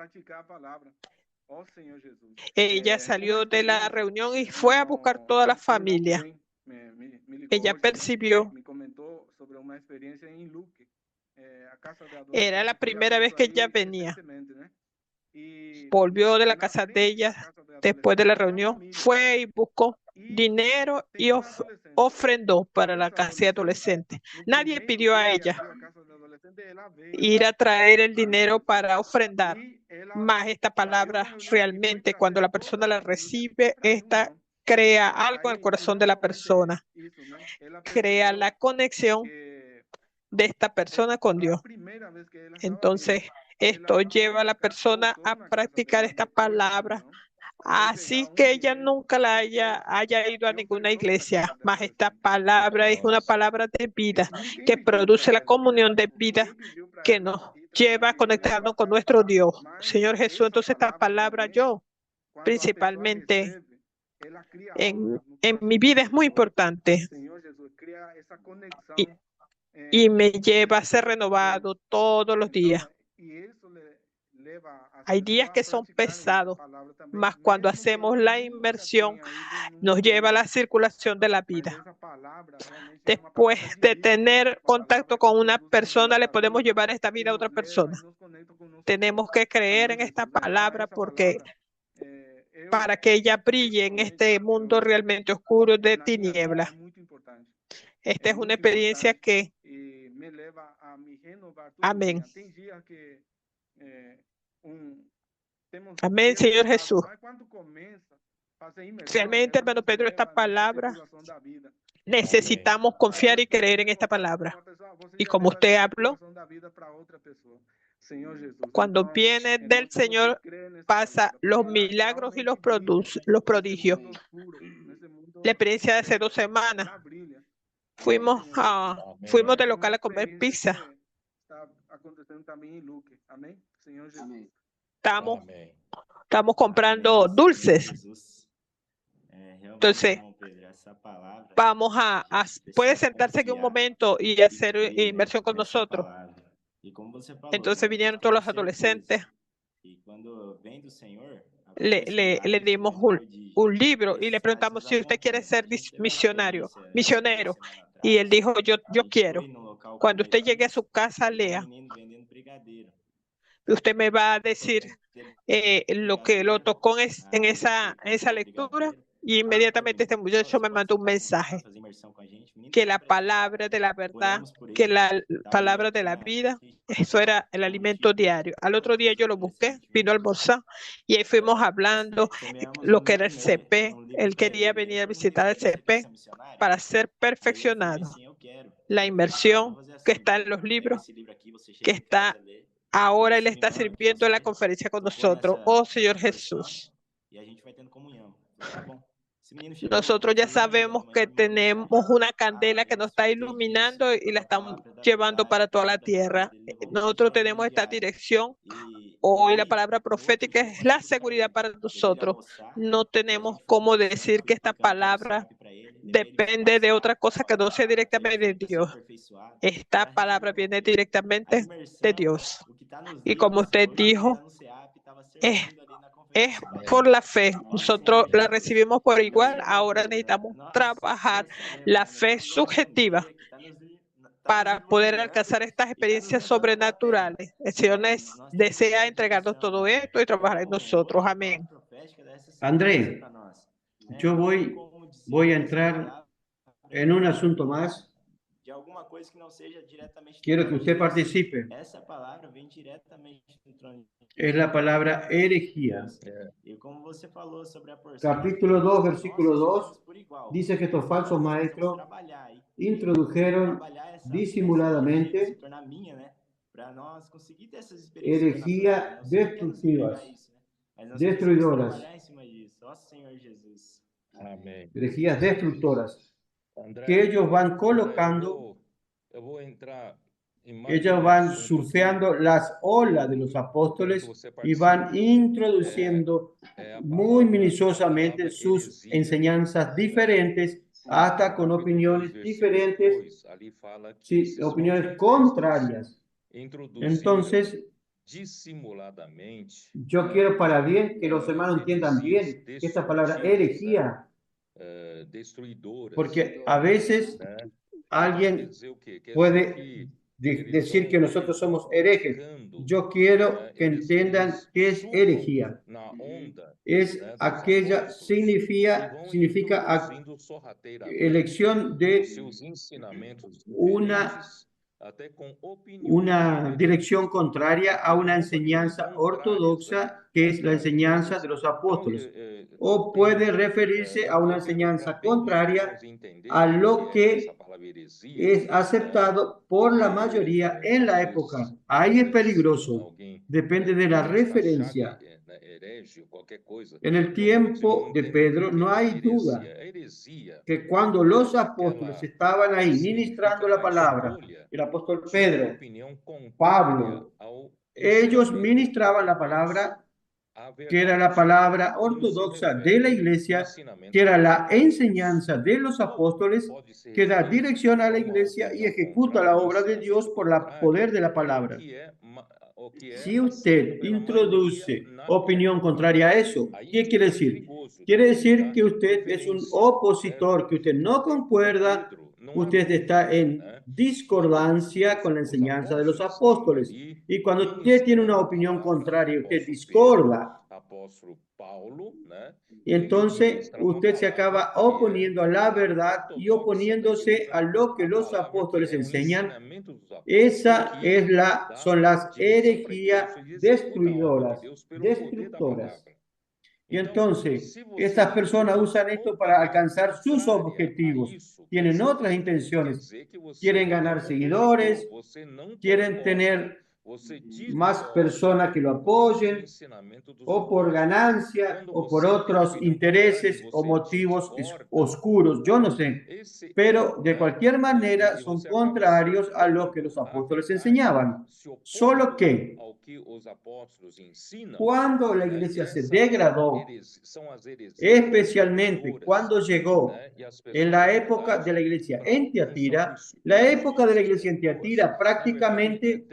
Ella salió de la reunión y fue a buscar toda la familia. Ella percibió. Era la primera vez que ella venía. Volvió de la casa de ella después de la reunión, fue y buscó dinero y ofrendó para la casa de adolescentes. Nadie pidió a ella ir a traer el dinero para ofrendar, más esta palabra realmente cuando la persona la recibe, esta crea algo en el corazón de la persona, crea la conexión de esta persona con Dios. Entonces, esto lleva a la persona a practicar esta palabra, así que ella nunca haya ido a ninguna iglesia, mas esta palabra es una palabra de vida que produce la comunión de vida que nos lleva a conectarnos con nuestro Dios. Señor Jesús, entonces esta palabra yo, principalmente en mi vida es muy importante y me lleva a ser renovado todos los días. Hay días que son pesados, mas cuando hacemos la inmersión, nos lleva a la circulación de la vida. Después de tener contacto con una persona, le podemos llevar esta vida a otra persona. Tenemos que creer en esta palabra porque para que ella brille en este mundo realmente oscuro de tinieblas. Esta es una experiencia que... Amén. Amén, Señor Jesús. Realmente, hermano Pedro, esta palabra, necesitamos confiar y creer en esta palabra. Y como usted habló, cuando viene del Señor, pasa los milagros y los prodigios. La experiencia de hace 2 semanas, fuimos de local a comer pizza. Estamos comprando dulces. Entonces, puede sentarse aquí un momento y hacer inversión con nosotros. Entonces vinieron todos los adolescentes. Le dimos un libro y le preguntamos si usted quiere ser misionero. Y él dijo, yo quiero. Cuando usted llegue a su casa, lea. Usted me va a decir lo que lo tocó en esa lectura. Y inmediatamente este muchacho me mandó un mensaje. Que la palabra de la verdad, que la palabra de la vida, eso era el alimento diario. Al otro día yo lo busqué, vino a almorzar y ahí fuimos hablando lo que era el CP. Él quería venir a visitar el CP para ser perfeccionado. La inmersión que está en los libros, que está ahora él está sirviendo en la conferencia con nosotros. Oh Señor Jesús. Nosotros ya sabemos que tenemos una candela que nos está iluminando y la estamos llevando para toda la tierra. Nosotros tenemos esta dirección. Hoy la palabra profética es la seguridad para nosotros. No tenemos cómo decir que esta palabra depende de otra cosa que no sea directamente de Dios. Esta palabra viene directamente de Dios. Y como usted dijo, es por la fe. Nosotros la recibimos por igual. Ahora necesitamos trabajar la fe subjetiva para poder alcanzar estas experiencias sobrenaturales. El Señor desea entregarnos todo esto y trabajar en nosotros. Amén. André, yo voy a entrar en un asunto más. Quiero que usted participe. Es la palabra herejía. Capítulo 2, versículo 2, dice que estos falsos maestros introdujeron disimuladamente herejía destruidoras. Herejías destructoras que ellos van colocando. Ellos van surfeando las olas de los apóstoles y van introduciendo muy minuciosamente sus enseñanzas diferentes, hasta con opiniones diferentes, sí, opiniones contrarias. Entonces, yo quiero para bien que los hermanos entiendan bien que esta palabra herejía, porque a veces alguien puede decir que nosotros somos herejes. Yo quiero que entiendan qué es herejía. Es aquella, significa elección de una dirección contraria a una enseñanza ortodoxa, que es la enseñanza de los apóstoles, o puede referirse a una enseñanza contraria a lo que es aceptado por la mayoría en la época. Ahí es peligroso, depende de la referencia. En el tiempo de Pedro no hay duda que cuando los apóstoles estaban ahí ministrando la palabra, el apóstol Pedro, Pablo, ellos ministraban la palabra que era la palabra ortodoxa de la iglesia, que era la enseñanza de los apóstoles, que da dirección a la iglesia y ejecuta la obra de Dios por el poder de la palabra. Si usted introduce opinión contraria a eso, ¿qué quiere decir? Quiere decir que usted es un opositor, que usted no concuerda, usted está en discordancia con la enseñanza de los apóstoles. Y cuando usted tiene una opinión contraria, usted discorda, y entonces usted se acaba oponiendo a la verdad y oponiéndose a lo que los apóstoles enseñan. Son las herejías destructoras. Y entonces, estas personas usan esto para alcanzar sus objetivos. Tienen otras intenciones. Quieren ganar seguidores, quieren tener más personas que lo apoyen, o por ganancia, o por otros intereses o motivos oscuros, yo no sé. Pero de cualquier manera son contrarios a lo que los apóstoles enseñaban. Solo que cuando la iglesia se degradó, especialmente cuando llegó en la época de la iglesia en Tiatira, la época de la iglesia en Tiatira prácticamente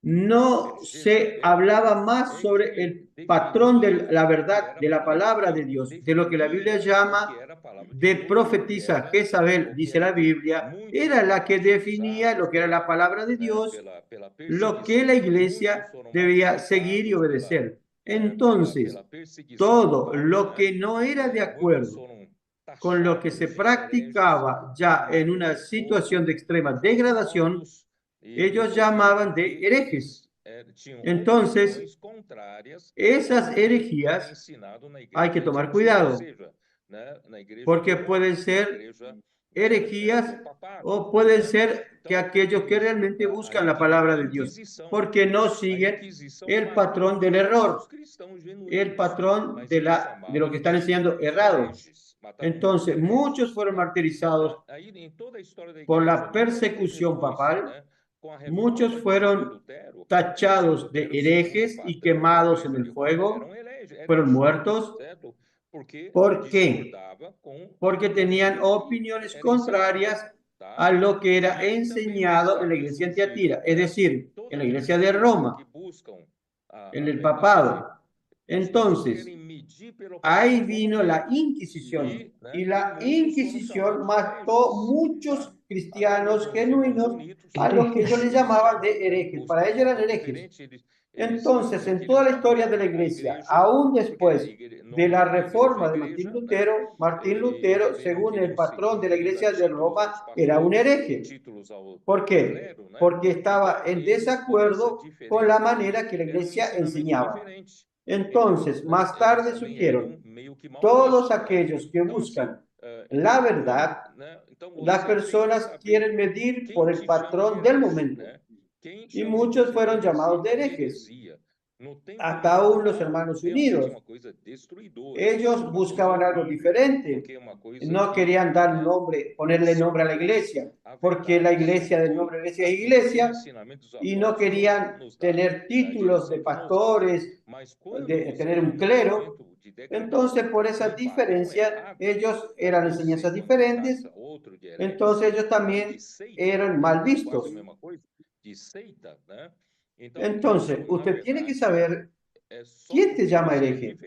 no se hablaba más sobre el patrón de la verdad, de la palabra de Dios, de lo que la Biblia llama de profetisa Jezabel, dice la Biblia, era la que definía lo que era la palabra de Dios, lo que la iglesia debía seguir y obedecer. Entonces, todo lo que no era de acuerdo con lo que se practicaba ya en una situación de extrema degradación, ellos llamaban de herejes. Entonces, esas herejías hay que tomar cuidado, porque pueden ser herejías o pueden ser que aquellos que realmente buscan la palabra de Dios, porque no siguen el patrón del error, el patrón de lo que están enseñando errado. Entonces, muchos fueron martirizados por la persecución papal, muchos fueron tachados de herejes y quemados en el fuego, fueron muertos. ¿Por qué? Porque tenían opiniones contrarias a lo que era enseñado en la iglesia en Tiatira, es decir, en la iglesia de Roma, en el papado. Entonces, ahí vino la Inquisición, y la Inquisición mató muchos cristianos genuinos a los que ellos les llamaban de herejes. Para ellos eran herejes. Entonces, en toda la historia de la iglesia, aún después de la reforma de Martín Lutero, según el patrón de la iglesia de Roma, era un hereje. ¿Por qué? Porque estaba en desacuerdo con la manera que la iglesia enseñaba. Entonces, más tarde surgieron todos aquellos que buscan la verdad. Las personas quieren medir por el patrón del momento. Y muchos fueron llamados de herejes. Hasta aún los Hermanos Unidos. Ellos buscaban algo diferente. No querían dar nombre, ponerle nombre a la iglesia, porque la iglesia del nombre de la iglesia es iglesia, y no querían tener títulos de pastores, de tener un clero. Entonces, por esa diferencia, ellos eran enseñanzas diferentes, entonces ellos también eran mal vistos. Entonces, usted tiene que saber quién te llama hereje.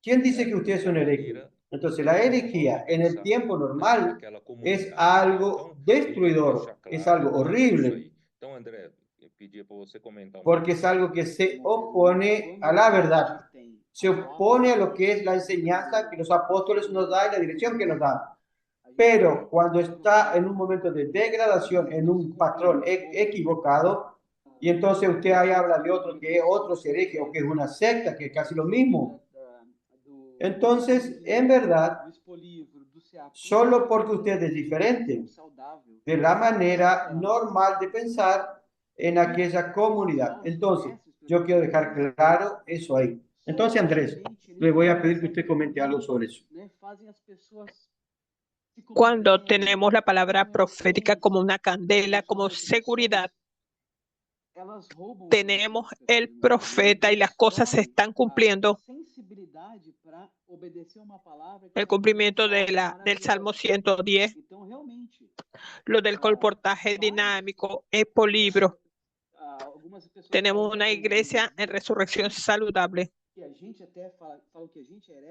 ¿Quién dice que usted es un hereje? Entonces, la herejía en el tiempo normal es algo destruidor, es algo horrible, porque es algo que se opone a la verdad, se opone a lo que es la enseñanza que los apóstoles nos dan y la dirección que nos dan. Pero cuando está en un momento de degradación, en un patrón equivocado, y entonces usted ahí habla de otro que es otro hereje o que es una secta, que es casi lo mismo. Entonces, en verdad, solo porque usted es diferente de la manera normal de pensar en aquella comunidad. Entonces, yo quiero dejar claro eso ahí. Entonces, Andrés, le voy a pedir que usted comente algo sobre eso. Cuando tenemos la palabra profética como una candela, como seguridad, tenemos el profeta y las cosas se están cumpliendo. El cumplimiento del Salmo 110, lo del comportaje dinámico, epolibro. tenemos una iglesia en resurrección saludable.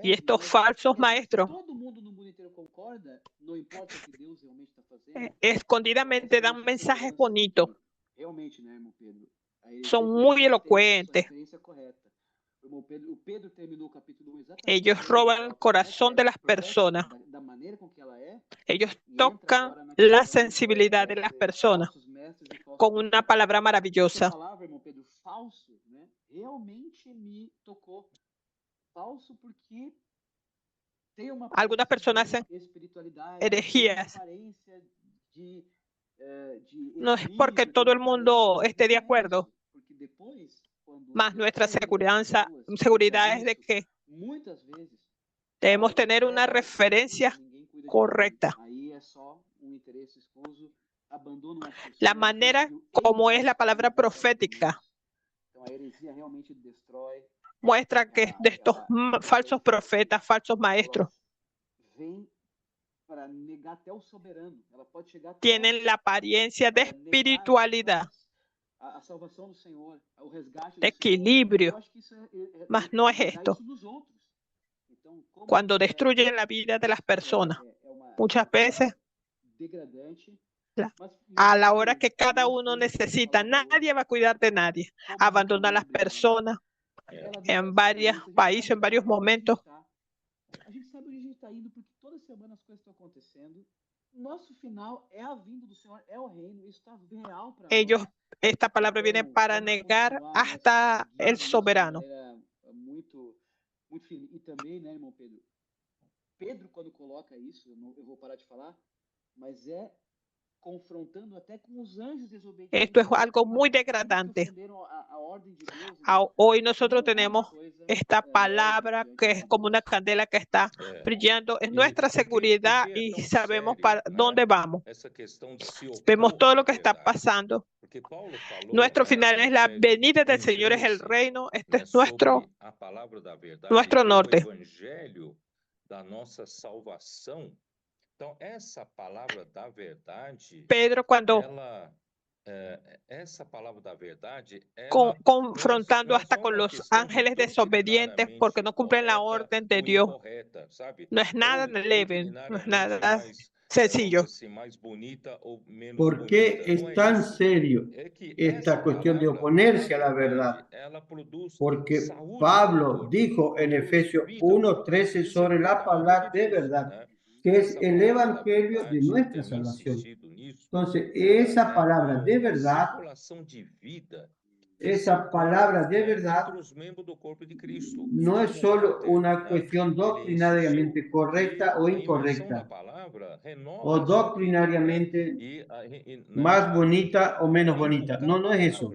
Y estos falsos maestros escondidamente dan mensajes bonitos. Son muy elocuentes. Ellos roban el corazón de las personas. Ellos tocan la sensibilidad de las personas con una palabra maravillosa. Algunas personas hacen herejías. No es porque todo el mundo esté de acuerdo, mas nuestra seguridad es de que debemos tener una referencia correcta. La manera como es la palabra profética muestra que de estos falsos profetas, falsos maestros, tienen la apariencia de espiritualidad, de equilibrio, mas no es esto. Cuando destruyen la vida de las personas, muchas veces, a la hora que cada uno necesita, nadie va a cuidar de nadie. Abandonan a las personas en varios países, en varios momentos. Esta palabra viene para negar hasta el soberano. E também, né, irmão Pedro? Pedro, quando coloca isso, eu vou parar de falar, mas é confrontando até com os anjos desobedientes. Esto es algo muy degradante. Hoy nosotros tenemos esta palabra que es como una candela que está brillando. Es nuestra seguridad y sabemos para dónde vamos. Vemos todo lo que está pasando. Nuestro final es la venida del Señor, es el reino. Este es nuestro norte. Pedro, cuando confrontando hasta con los ángeles desobedientes porque no cumplen la orden de Dios, no es nada leve, no es nada sencillo. ¿Por qué es tan serio esta cuestión de oponerse a la verdad? Porque Pablo dijo en Efesios 1:13 sobre la palabra de verdad, que es el evangelio de nuestra salvación. Entonces, esa palabra de verdad no es solo una cuestión doctrinariamente correcta o incorrecta, o doctrinariamente más bonita o menos bonita. No es eso.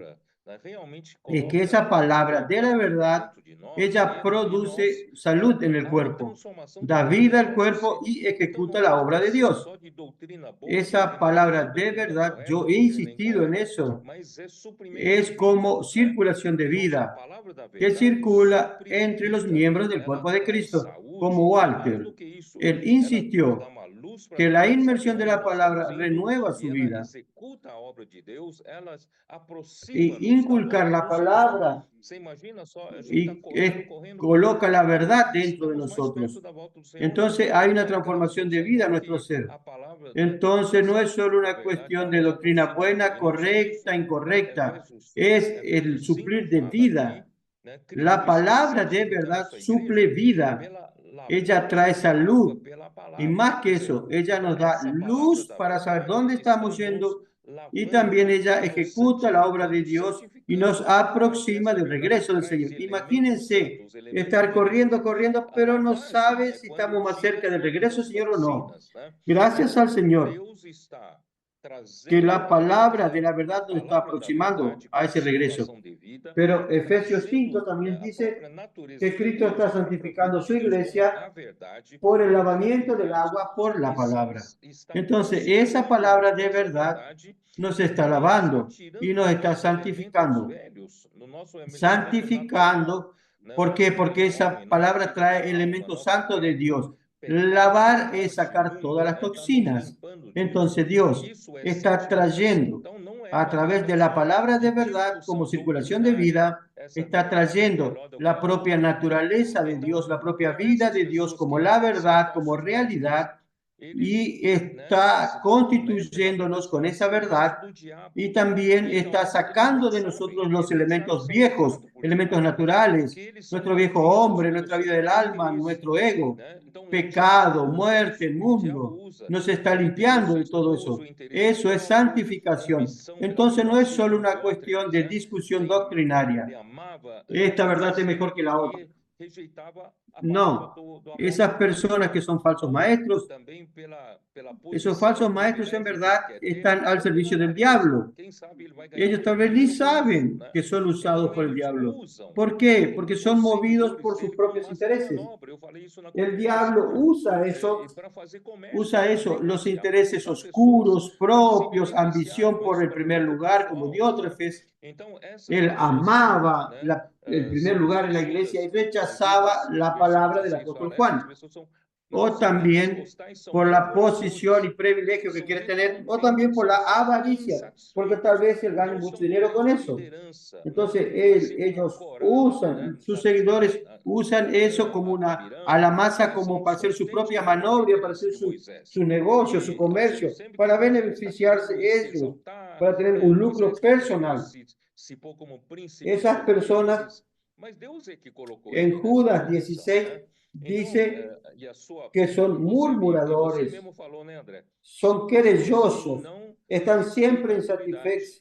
Es que esa palabra de la verdad, ella produce salud en el cuerpo, da vida al cuerpo y ejecuta la obra de Dios. Esa palabra de verdad, yo he insistido en eso, es como circulación de vida que circula entre los miembros del cuerpo de Cristo, como Walter. Él insistió que la inmersión de la palabra renueva su vida. Y inculcar la palabra y coloca la verdad dentro de nosotros. Entonces hay una transformación de vida en nuestro ser. Entonces no es solo una cuestión de doctrina buena, correcta, incorrecta. Es el suplir de vida. La palabra de verdad suple vida. Ella trae salud. Y más que eso, ella nos da luz para saber dónde estamos yendo. Y también ella ejecuta la obra de Dios y nos aproxima del regreso del Señor. Imagínense estar corriendo, pero no sabe si estamos más cerca del regreso del Señor o no. Gracias al Señor que la palabra de la verdad nos está aproximando a ese regreso. Pero Efesios 5 también dice que Cristo está santificando su iglesia por el lavamiento del agua por la palabra. Entonces, esa palabra de verdad nos está lavando y nos está santificando. Santificando, ¿por qué? Porque esa palabra trae elementos santos de Dios. Lavar es sacar todas las toxinas. Entonces Dios está trayendo a través de la palabra de verdad como circulación de vida, está trayendo la propia naturaleza de Dios, la propia vida de Dios como la verdad, como realidad, y está constituyéndonos con esa verdad, y también está sacando de nosotros los elementos viejos, elementos naturales, nuestro viejo hombre, nuestra vida del alma, nuestro ego, pecado, muerte, mundo. Nos está limpiando de todo eso. Eso es santificación. Entonces no es solo una cuestión de discusión doctrinaria. Esta verdad es mejor que la otra. No, esas personas que son falsos maestros, esos falsos maestros en verdad están al servicio del diablo. Ellos tal vez ni saben que son usados por el diablo. ¿Por qué? Porque son movidos por sus propios intereses. El diablo usa eso, los intereses oscuros, propios, ambición por el primer lugar, como Diótrefes. Él amaba el primer lugar en la iglesia y rechazaba la palabra del apóstol Juan. O también por la posición y privilegio que quiere tener, o también por la avaricia, porque tal vez él gane mucho dinero con eso. Entonces ellos usan, sus seguidores usan eso como a la masa como para hacer su propia maniobra, para hacer su negocio, su comercio, para beneficiarse ellos, para tener un lucro personal. Esas personas en Judas 16 dice que son murmuradores, son querellosos, están siempre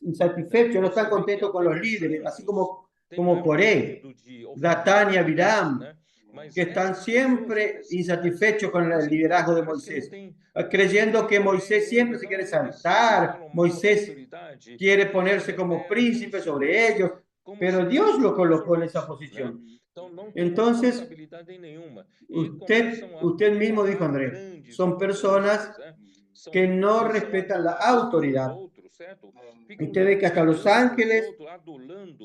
insatisfechos, no están contentos con los líderes, así como Coré, Datán y Abiram, que están siempre insatisfechos con el liderazgo de Moisés, creyendo que Moisés siempre se quiere saltar, Moisés quiere ponerse como príncipe sobre ellos, pero Dios lo colocó en esa posición. Entonces, usted mismo dijo, André, son personas que no respetan la autoridad. Usted ve que hasta los ángeles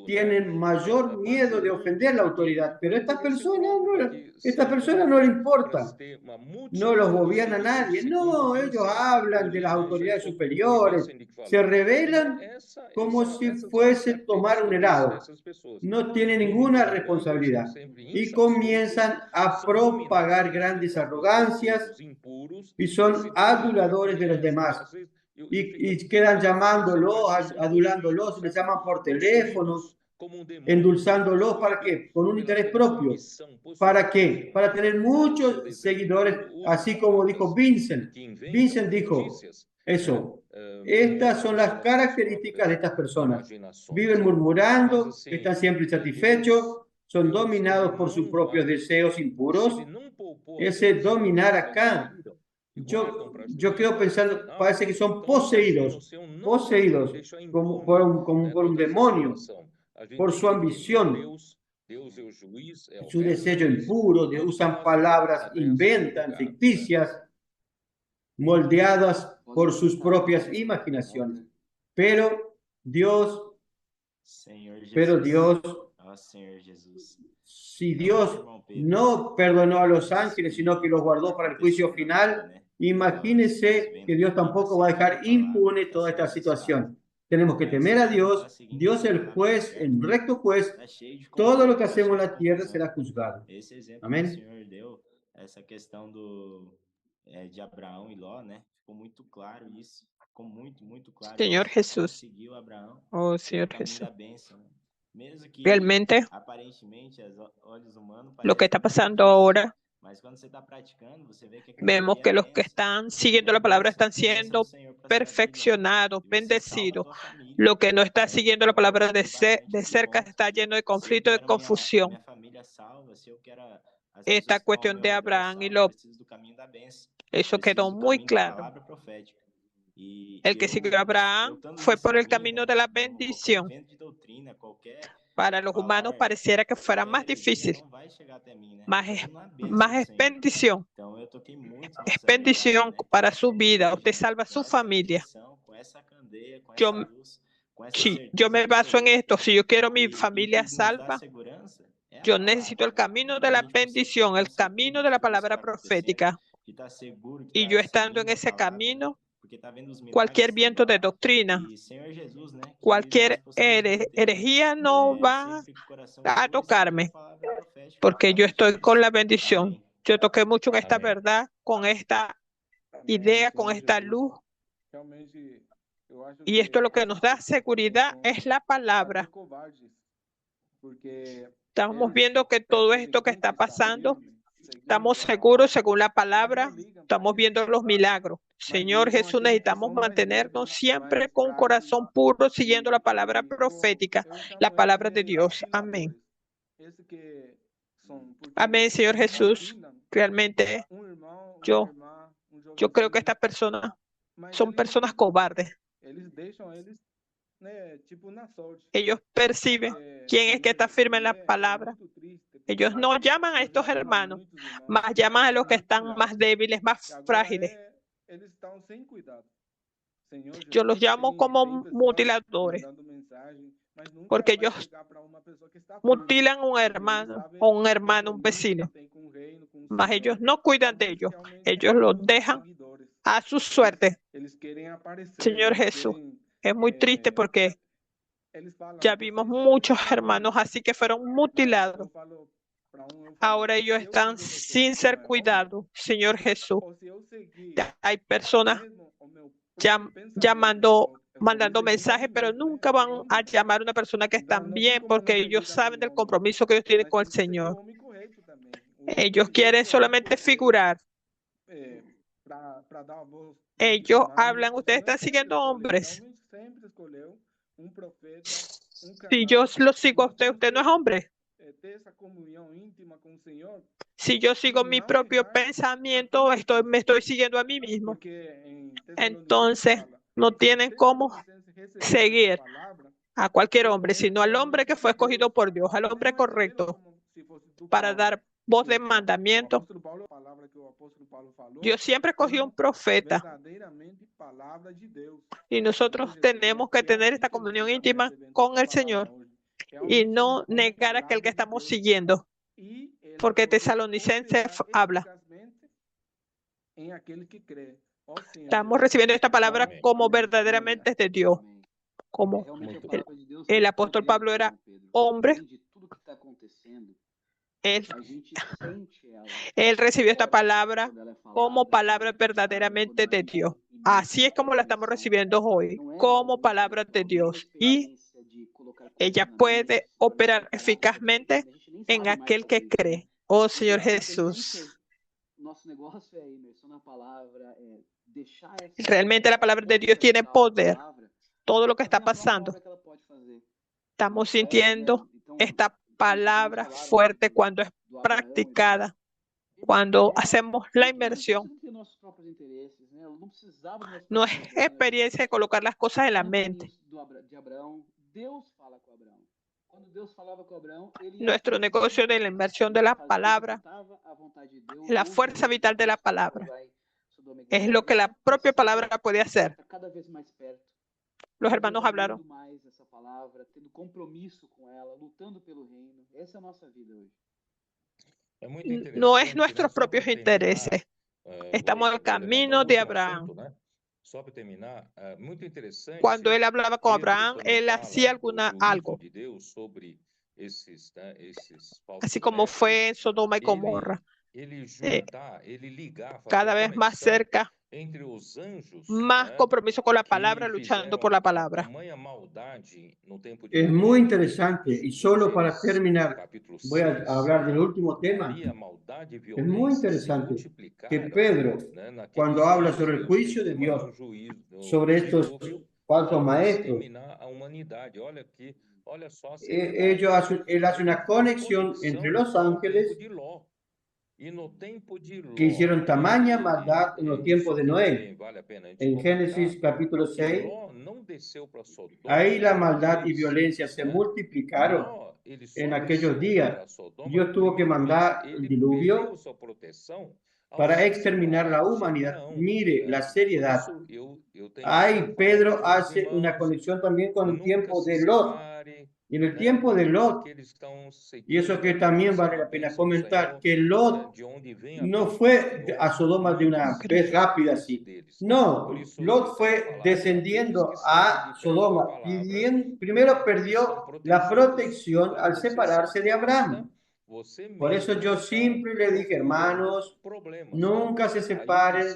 tienen mayor miedo de ofender la autoridad, pero esta persona no le importa, no los gobierna nadie, no, ellos hablan de las autoridades superiores, se rebelan como si fuese tomar un helado, no tienen ninguna responsabilidad y comienzan a propagar grandes arrogancias y son aduladores de los demás. Y quedan llamándolos, adulándolos, les llaman por teléfono, endulzándolos, ¿para qué? Con un interés propio. ¿Para qué? Para tener muchos seguidores, así como dijo Vincent. Vincent dijo eso. Estas son las características de estas personas. Viven murmurando, están siempre insatisfechos, son dominados por sus propios deseos impuros. Ese dominar acá, yo quedo pensando, parece que son poseídos como por un demonio, por su ambición, su deseo impuro, usan palabras, inventan, ficticias, moldeadas por sus propias imaginaciones. Pero Dios, si Dios no perdonó a los ángeles, sino que los guardó para el juicio final, imagínense que Dios tampoco va a dejar impune toda esta situación. Tenemos que temer a Dios, Dios el juez, el recto juez, todo lo que hacemos en la tierra será juzgado. Amén. Essa questão de Abraão e Ló, né? Ficou muito claro isso. Ficou muito claro. Señor Jesús. Seguiu Abraão. Oh, Señor Jesús. Da bênção, né? Mesmo que realmente aparentemente aos olhos humanos lo que está pasando ahora, mas quando você está praticando, você vê que vemos que los que están siguiendo la palabra están siendo perfeccionados, bendecidos. Lo que no está siguiendo la palabra de cerca está lleno de conflicto, de confusión. Esta cuestión de Abraham y Lot, eso quedó muy claro. El que siguió a Abraham fue por el camino de la bendición. Para los humanos pareciera que fuera más difícil, más es bendición. Es bendición para su vida. Usted salva a su familia. Yo me baso en esto. Si yo quiero mi familia salva, yo necesito el camino de la bendición, el camino de la palabra profética. Y yo estando en ese camino, cualquier viento de doctrina, cualquier herejía no va a tocarme, porque yo estoy con la bendición. Yo toqué mucho con esta Amém. verdad, con esta idea, con esta luz. Y esto lo que nos da seguridad es la palabra. Estamos viendo que todo esto que está pasando, estamos seguros según la palabra, estamos viendo los milagros. Señor Jesús, necesitamos mantenernos siempre con un corazón puro, siguiendo la palabra profética, la palabra de Dios. Amén. Amén, Señor Jesús. Realmente yo creo que estas personas son personas cobardes. Ellos perciben quién es que está firme en la palabra. Ellos no llaman a estos hermanos, más llaman a los que están más débiles, más frágiles. Yo los llamo como mutiladores, porque ellos mutilan a un hermano o un vecino, mas ellos no cuidan de ellos. Ellos los dejan a su suerte. Señor Jesús, es muy triste porque ya vimos muchos hermanos así que fueron mutilados. Ahora ellos están sin ser cuidados, Señor Jesús. Hay personas mandando mensajes, pero nunca van a llamar a una persona que está bien porque ellos saben del compromiso que ellos tienen con el Señor. Ellos quieren solamente figurar. Ellos hablan, ustedes están siguiendo hombres. Si yo lo sigo a usted, usted no es hombre. Si yo sigo mi propio pensamiento, me estoy siguiendo a mí mismo. Entonces, no tienen cómo seguir a cualquier hombre, sino al hombre que fue escogido por Dios, al hombre correcto, para dar voz de mandamiento. Dios siempre escogió un profeta. Y nosotros tenemos que tener esta comunión íntima con el Señor y no negar a aquel que estamos siguiendo, porque Tesalonicenses habla. Estamos recibiendo esta palabra Amém. como verdaderamente es de Dios. Como el apóstol Pablo era hombre, él recibió esta palabra como palabra verdaderamente de Dios. Así es como la estamos recibiendo hoy, como palabra de Dios. Y ella puede operar eficazmente en aquel que cree. Oh Señor Jesús. Realmente la palabra de Dios tiene poder. Todo lo que está pasando, estamos sintiendo esta palabra fuerte cuando es practicada, cuando hacemos la inmersión. No es experiencia de colocar las cosas en la mente. Nuestro negocio de la inmersión de la palabra, la fuerza vital de la palabra, es lo que la propia palabra puede hacer. Los hermanos hablaron. No es nuestros propios intereses. Estamos en el camino de Abraham. Cuando él hablaba con Abraham, él hacía algo. Así como fue en Sodoma y Gomorra. Cada vez más cerca, más compromiso con la palabra, luchando por la palabra. Es muy interesante, y solo para terminar, voy a hablar del último tema. Es muy interesante que Pedro, cuando habla sobre el juicio de Dios, sobre estos falsos maestros, él hace una conexión entre los ángeles que hicieron tamaña maldad en los tiempos de Noé. En Génesis capítulo 6, ahí la maldad y violencia se multiplicaron en aquellos días. Dios tuvo que mandar el diluvio para exterminar la humanidad. Mire la seriedad. Ahí Pedro hace una conexión también con el tiempo de Lot. En el tiempo de Lot, y eso que también vale la pena comentar, que Lot no fue a Sodoma de una vez rápida así. No, Lot fue descendiendo a Sodoma. Primero perdió la protección al separarse de Abraham. Por eso yo siempre le dije, hermanos, nunca se separen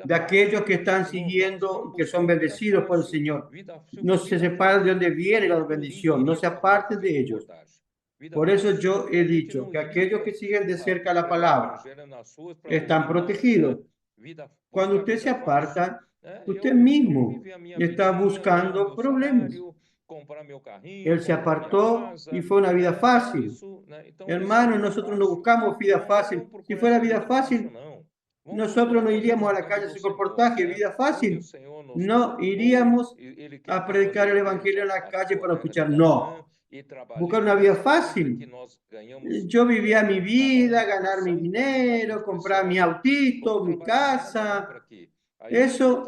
de aquellos que están siguiendo, que son bendecidos por el Señor. No se separen de donde viene la bendición, no se aparten de ellos. Por eso yo he dicho que aquellos que siguen de cerca la palabra están protegidos. Cuando usted se aparta, usted mismo está buscando problemas. Él se apartó y fue una vida fácil. Hermanos, nosotros no buscamos vida fácil. Si fuera vida fácil, nosotros no iríamos a la calle sin reportaje, vida fácil. No iríamos a predicar el evangelio en la calle para escuchar. No. Buscar una vida fácil. Yo vivía mi vida, ganar mi dinero, comprar mi autito, mi casa. Esa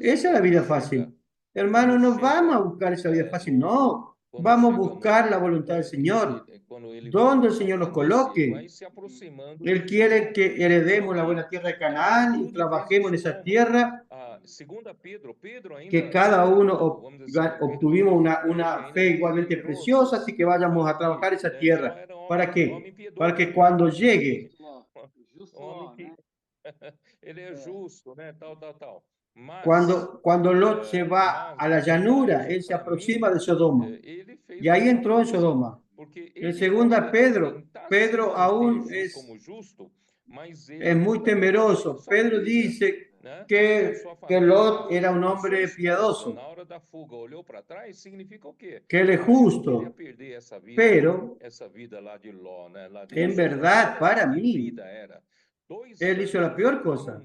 es la vida fácil. Hermano, no vamos a buscar esa vida fácil, no. Vamos a buscar la voluntad del Señor. Donde el Señor nos coloque. Él quiere que heredemos la buena tierra de Canaán y trabajemos en esa tierra, que cada uno obtuvimos una fe igualmente preciosa, así que vayamos a trabajar esa tierra. ¿Para qué? Para que cuando llegue... Cuando Lot se va a la llanura, él se aproxima de Sodoma. Y ahí entró en Sodoma. En segunda Pedro aún es muy temeroso. Pedro dice que Lot era un hombre piadoso, que él es justo. Pero, en verdad, para mí, él hizo la peor cosa.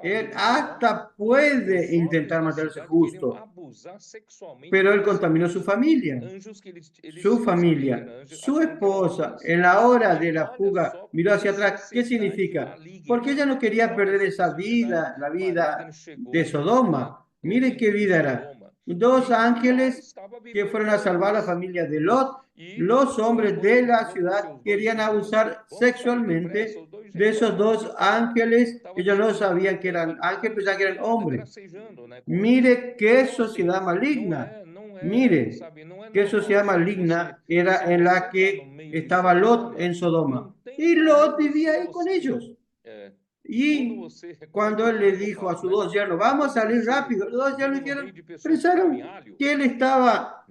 Él hasta puede intentar mantenerse justo, pero él contaminó su familia, su esposa. En la hora de la fuga miró hacia atrás. ¿Qué significa? Porque ella no quería perder esa vida, la vida de Sodoma. Miren qué vida era. 2 ángeles que fueron a salvar a la familia de Lot. Los hombres de la ciudad querían abusar sexualmente de esos 2 ángeles. Ellos no sabían que eran ángeles, pensaban que eran hombres. Mire qué sociedad maligna. Mire qué sociedad maligna era en la que estaba Lot en Sodoma. Y Lot vivía ahí con ellos. Y cuando él le dijo a sus 2 yernos, vamos a salir rápido, los 2 yernos pensaron que él estaba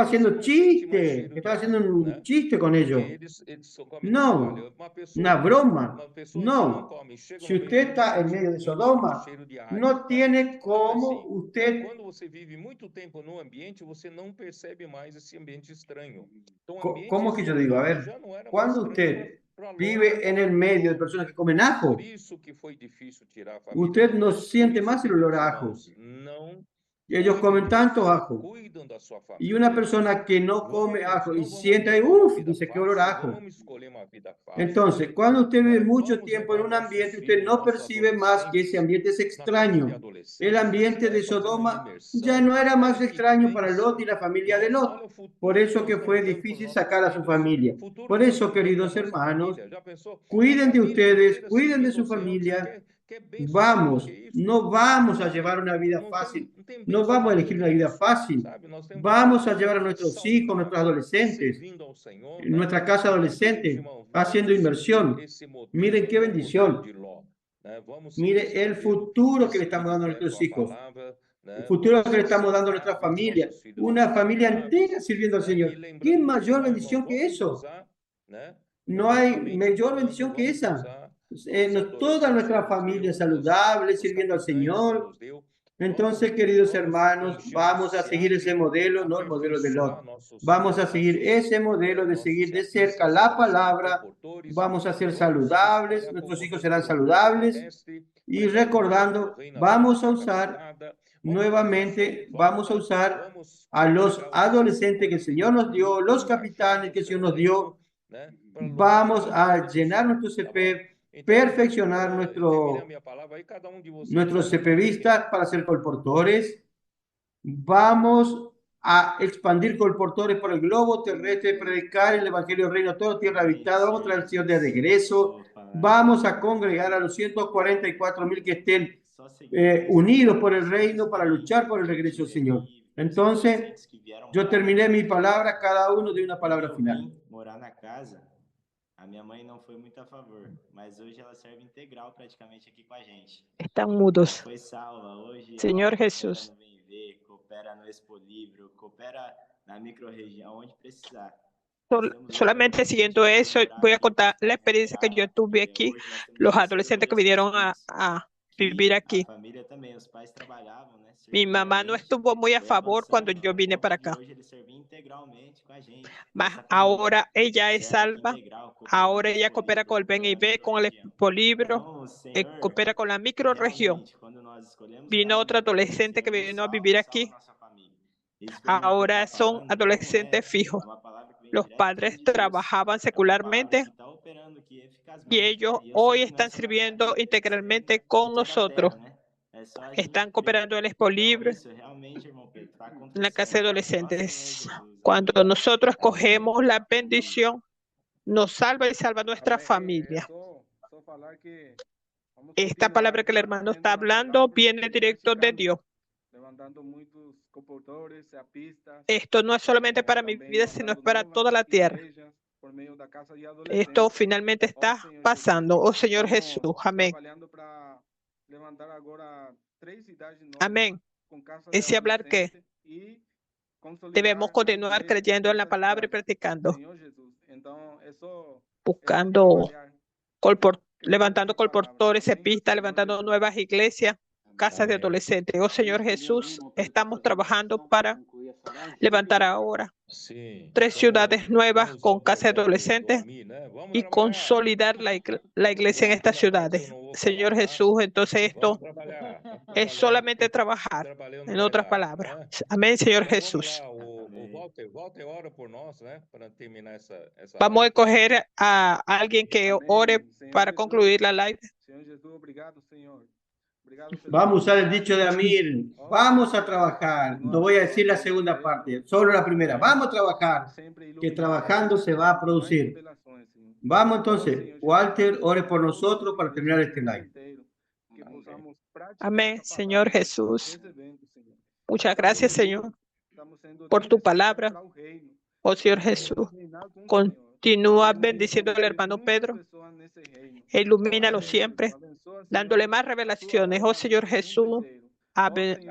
haciendo chiste, que estaba haciendo un chiste con ellos. No, una broma. No. Si usted está en medio de Sodoma, no tiene cómo usted... ¿Cómo que yo digo? A ver, cuando usted vive en el medio de personas que comen ajo, usted no siente más el olor a ajo. Ellos comen tanto ajo. Y una persona que no come ajo y siente ahí, dice que olor a ajo. Entonces, cuando usted vive mucho tiempo en un ambiente, usted no percibe más que ese ambiente es extraño. El ambiente de Sodoma ya no era más extraño para Lot y la familia de Lot. Por eso que fue difícil sacar a su familia. Por eso, queridos hermanos, cuiden de ustedes, cuiden de su familia. No vamos a llevar una vida fácil, no vamos a elegir una vida fácil, vamos a llevar a nuestros hijos, nuestros adolescentes, en nuestra casa adolescente, haciendo inversión. Miren qué bendición. Mire el futuro que le estamos dando a nuestros hijos, el futuro que le estamos dando a nuestra familia, una familia entera sirviendo al Señor. ¿Qué mayor bendición que eso? No hay mayor bendición que esa. Toda nuestra familia saludable, sirviendo al Señor. Entonces, queridos hermanos, vamos a seguir ese modelo, no el modelo de Lot. Vamos a seguir ese modelo de seguir de cerca la palabra. Vamos a ser saludables, nuestros hijos serán saludables. Y recordando, vamos a usar a los adolescentes que el Señor nos dio, los capitanes que el Señor nos dio. Vamos a llenar nuestro CP, perfeccionar nuestros CPvistas para ser colportores. Vamos a expandir colportores por el globo terrestre, predicar el evangelio del reino a toda tierra habitada. Vamos a traer al Señor de regreso. Vamos a congregar a los 144,000 que estén unidos por el reino para luchar por el regreso del Señor. Entonces, yo terminé mi palabra, cada uno de una palabra final. Morar na casa, a minha mãe não foi muito a favor, mas hoje ela serve integral praticamente aqui com a gente. Están mudos. Foi salva hoje. Señor Jesús. Coopera no Expo Libro, coopera na microrregião, onde precisar. Solamente siguiendo eso, voy a contar la experiencia que yo tuve aquí, los adolescentes que vinieron a vivir aquí. Mi mamá no estuvo muy a favor cuando yo vine para acá. Mas ahora ella es salva, ahora ella coopera con el BNIB, con el Expo Libro, coopera con la microrregión. Vino otro adolescente que vino a vivir aquí. Ahora son adolescentes fijos. Los padres trabajaban secularmente y ellos hoy están sirviendo integralmente con nosotros. Están cooperando en el Expo Libre, en la casa de adolescentes. Cuando nosotros escogemos la bendición, nos salva y salva a nuestra familia. Esta palabra que el hermano está hablando viene directo de Dios. Esto no es solamente para mi vida, sino es para toda la tierra. Esto finalmente está pasando. Oh Señor Jesús, amén. Amén. Es hablar que debemos continuar creyendo en la palabra y practicando, buscando, levantando colportores, epistas, levantando nuevas iglesias, casas de adolescentes. Oh Señor Jesús, estamos trabajando para levantar ahora 3 ciudades nuevas con casas de adolescentes y consolidar la iglesia en estas ciudades. Señor Jesús, entonces esto es solamente trabajar, en otras palabras. Amén, Señor Jesús. Vamos a escoger a alguien que ore para concluir la live. Vamos a usar el dicho de Amir. Vamos a trabajar. No voy a decir la segunda parte, solo la primera. Vamos a trabajar, que trabajando se va a producir. Vamos entonces, Walter, ore por nosotros para terminar este live. Amén, Señor Jesús. Muchas gracias, Señor, por tu palabra. Oh Señor Jesús, continúa bendiciendo al hermano Pedro. Ilumínalo siempre, dándole más revelaciones. Oh Señor Jesús,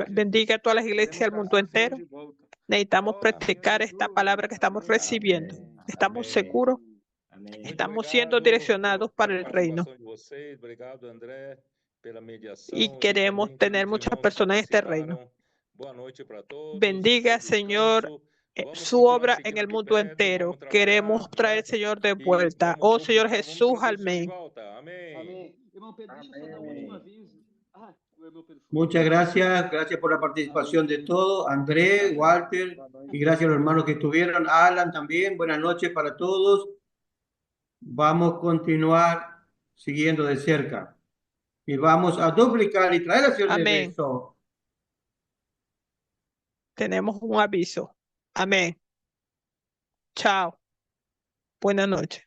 bendiga a todas las iglesias del mundo entero. Necesitamos practicar esta palabra que estamos recibiendo. Estamos seguros, estamos siendo direccionados para el reino. Y queremos tener muchas personas en este reino. Bendiga, Señor, su obra en el mundo entero. Queremos traer, Señor, de vuelta. Oh Señor Jesús, amén. Muchas gracias, gracias por la participación de todos, André, Walter, y gracias a los hermanos que estuvieron, Alan también, buenas noches para todos. Vamos a continuar siguiendo de cerca y vamos a duplicar y traer a Señor de regreso. Tenemos un aviso. Amén. Chao. Buenas noches.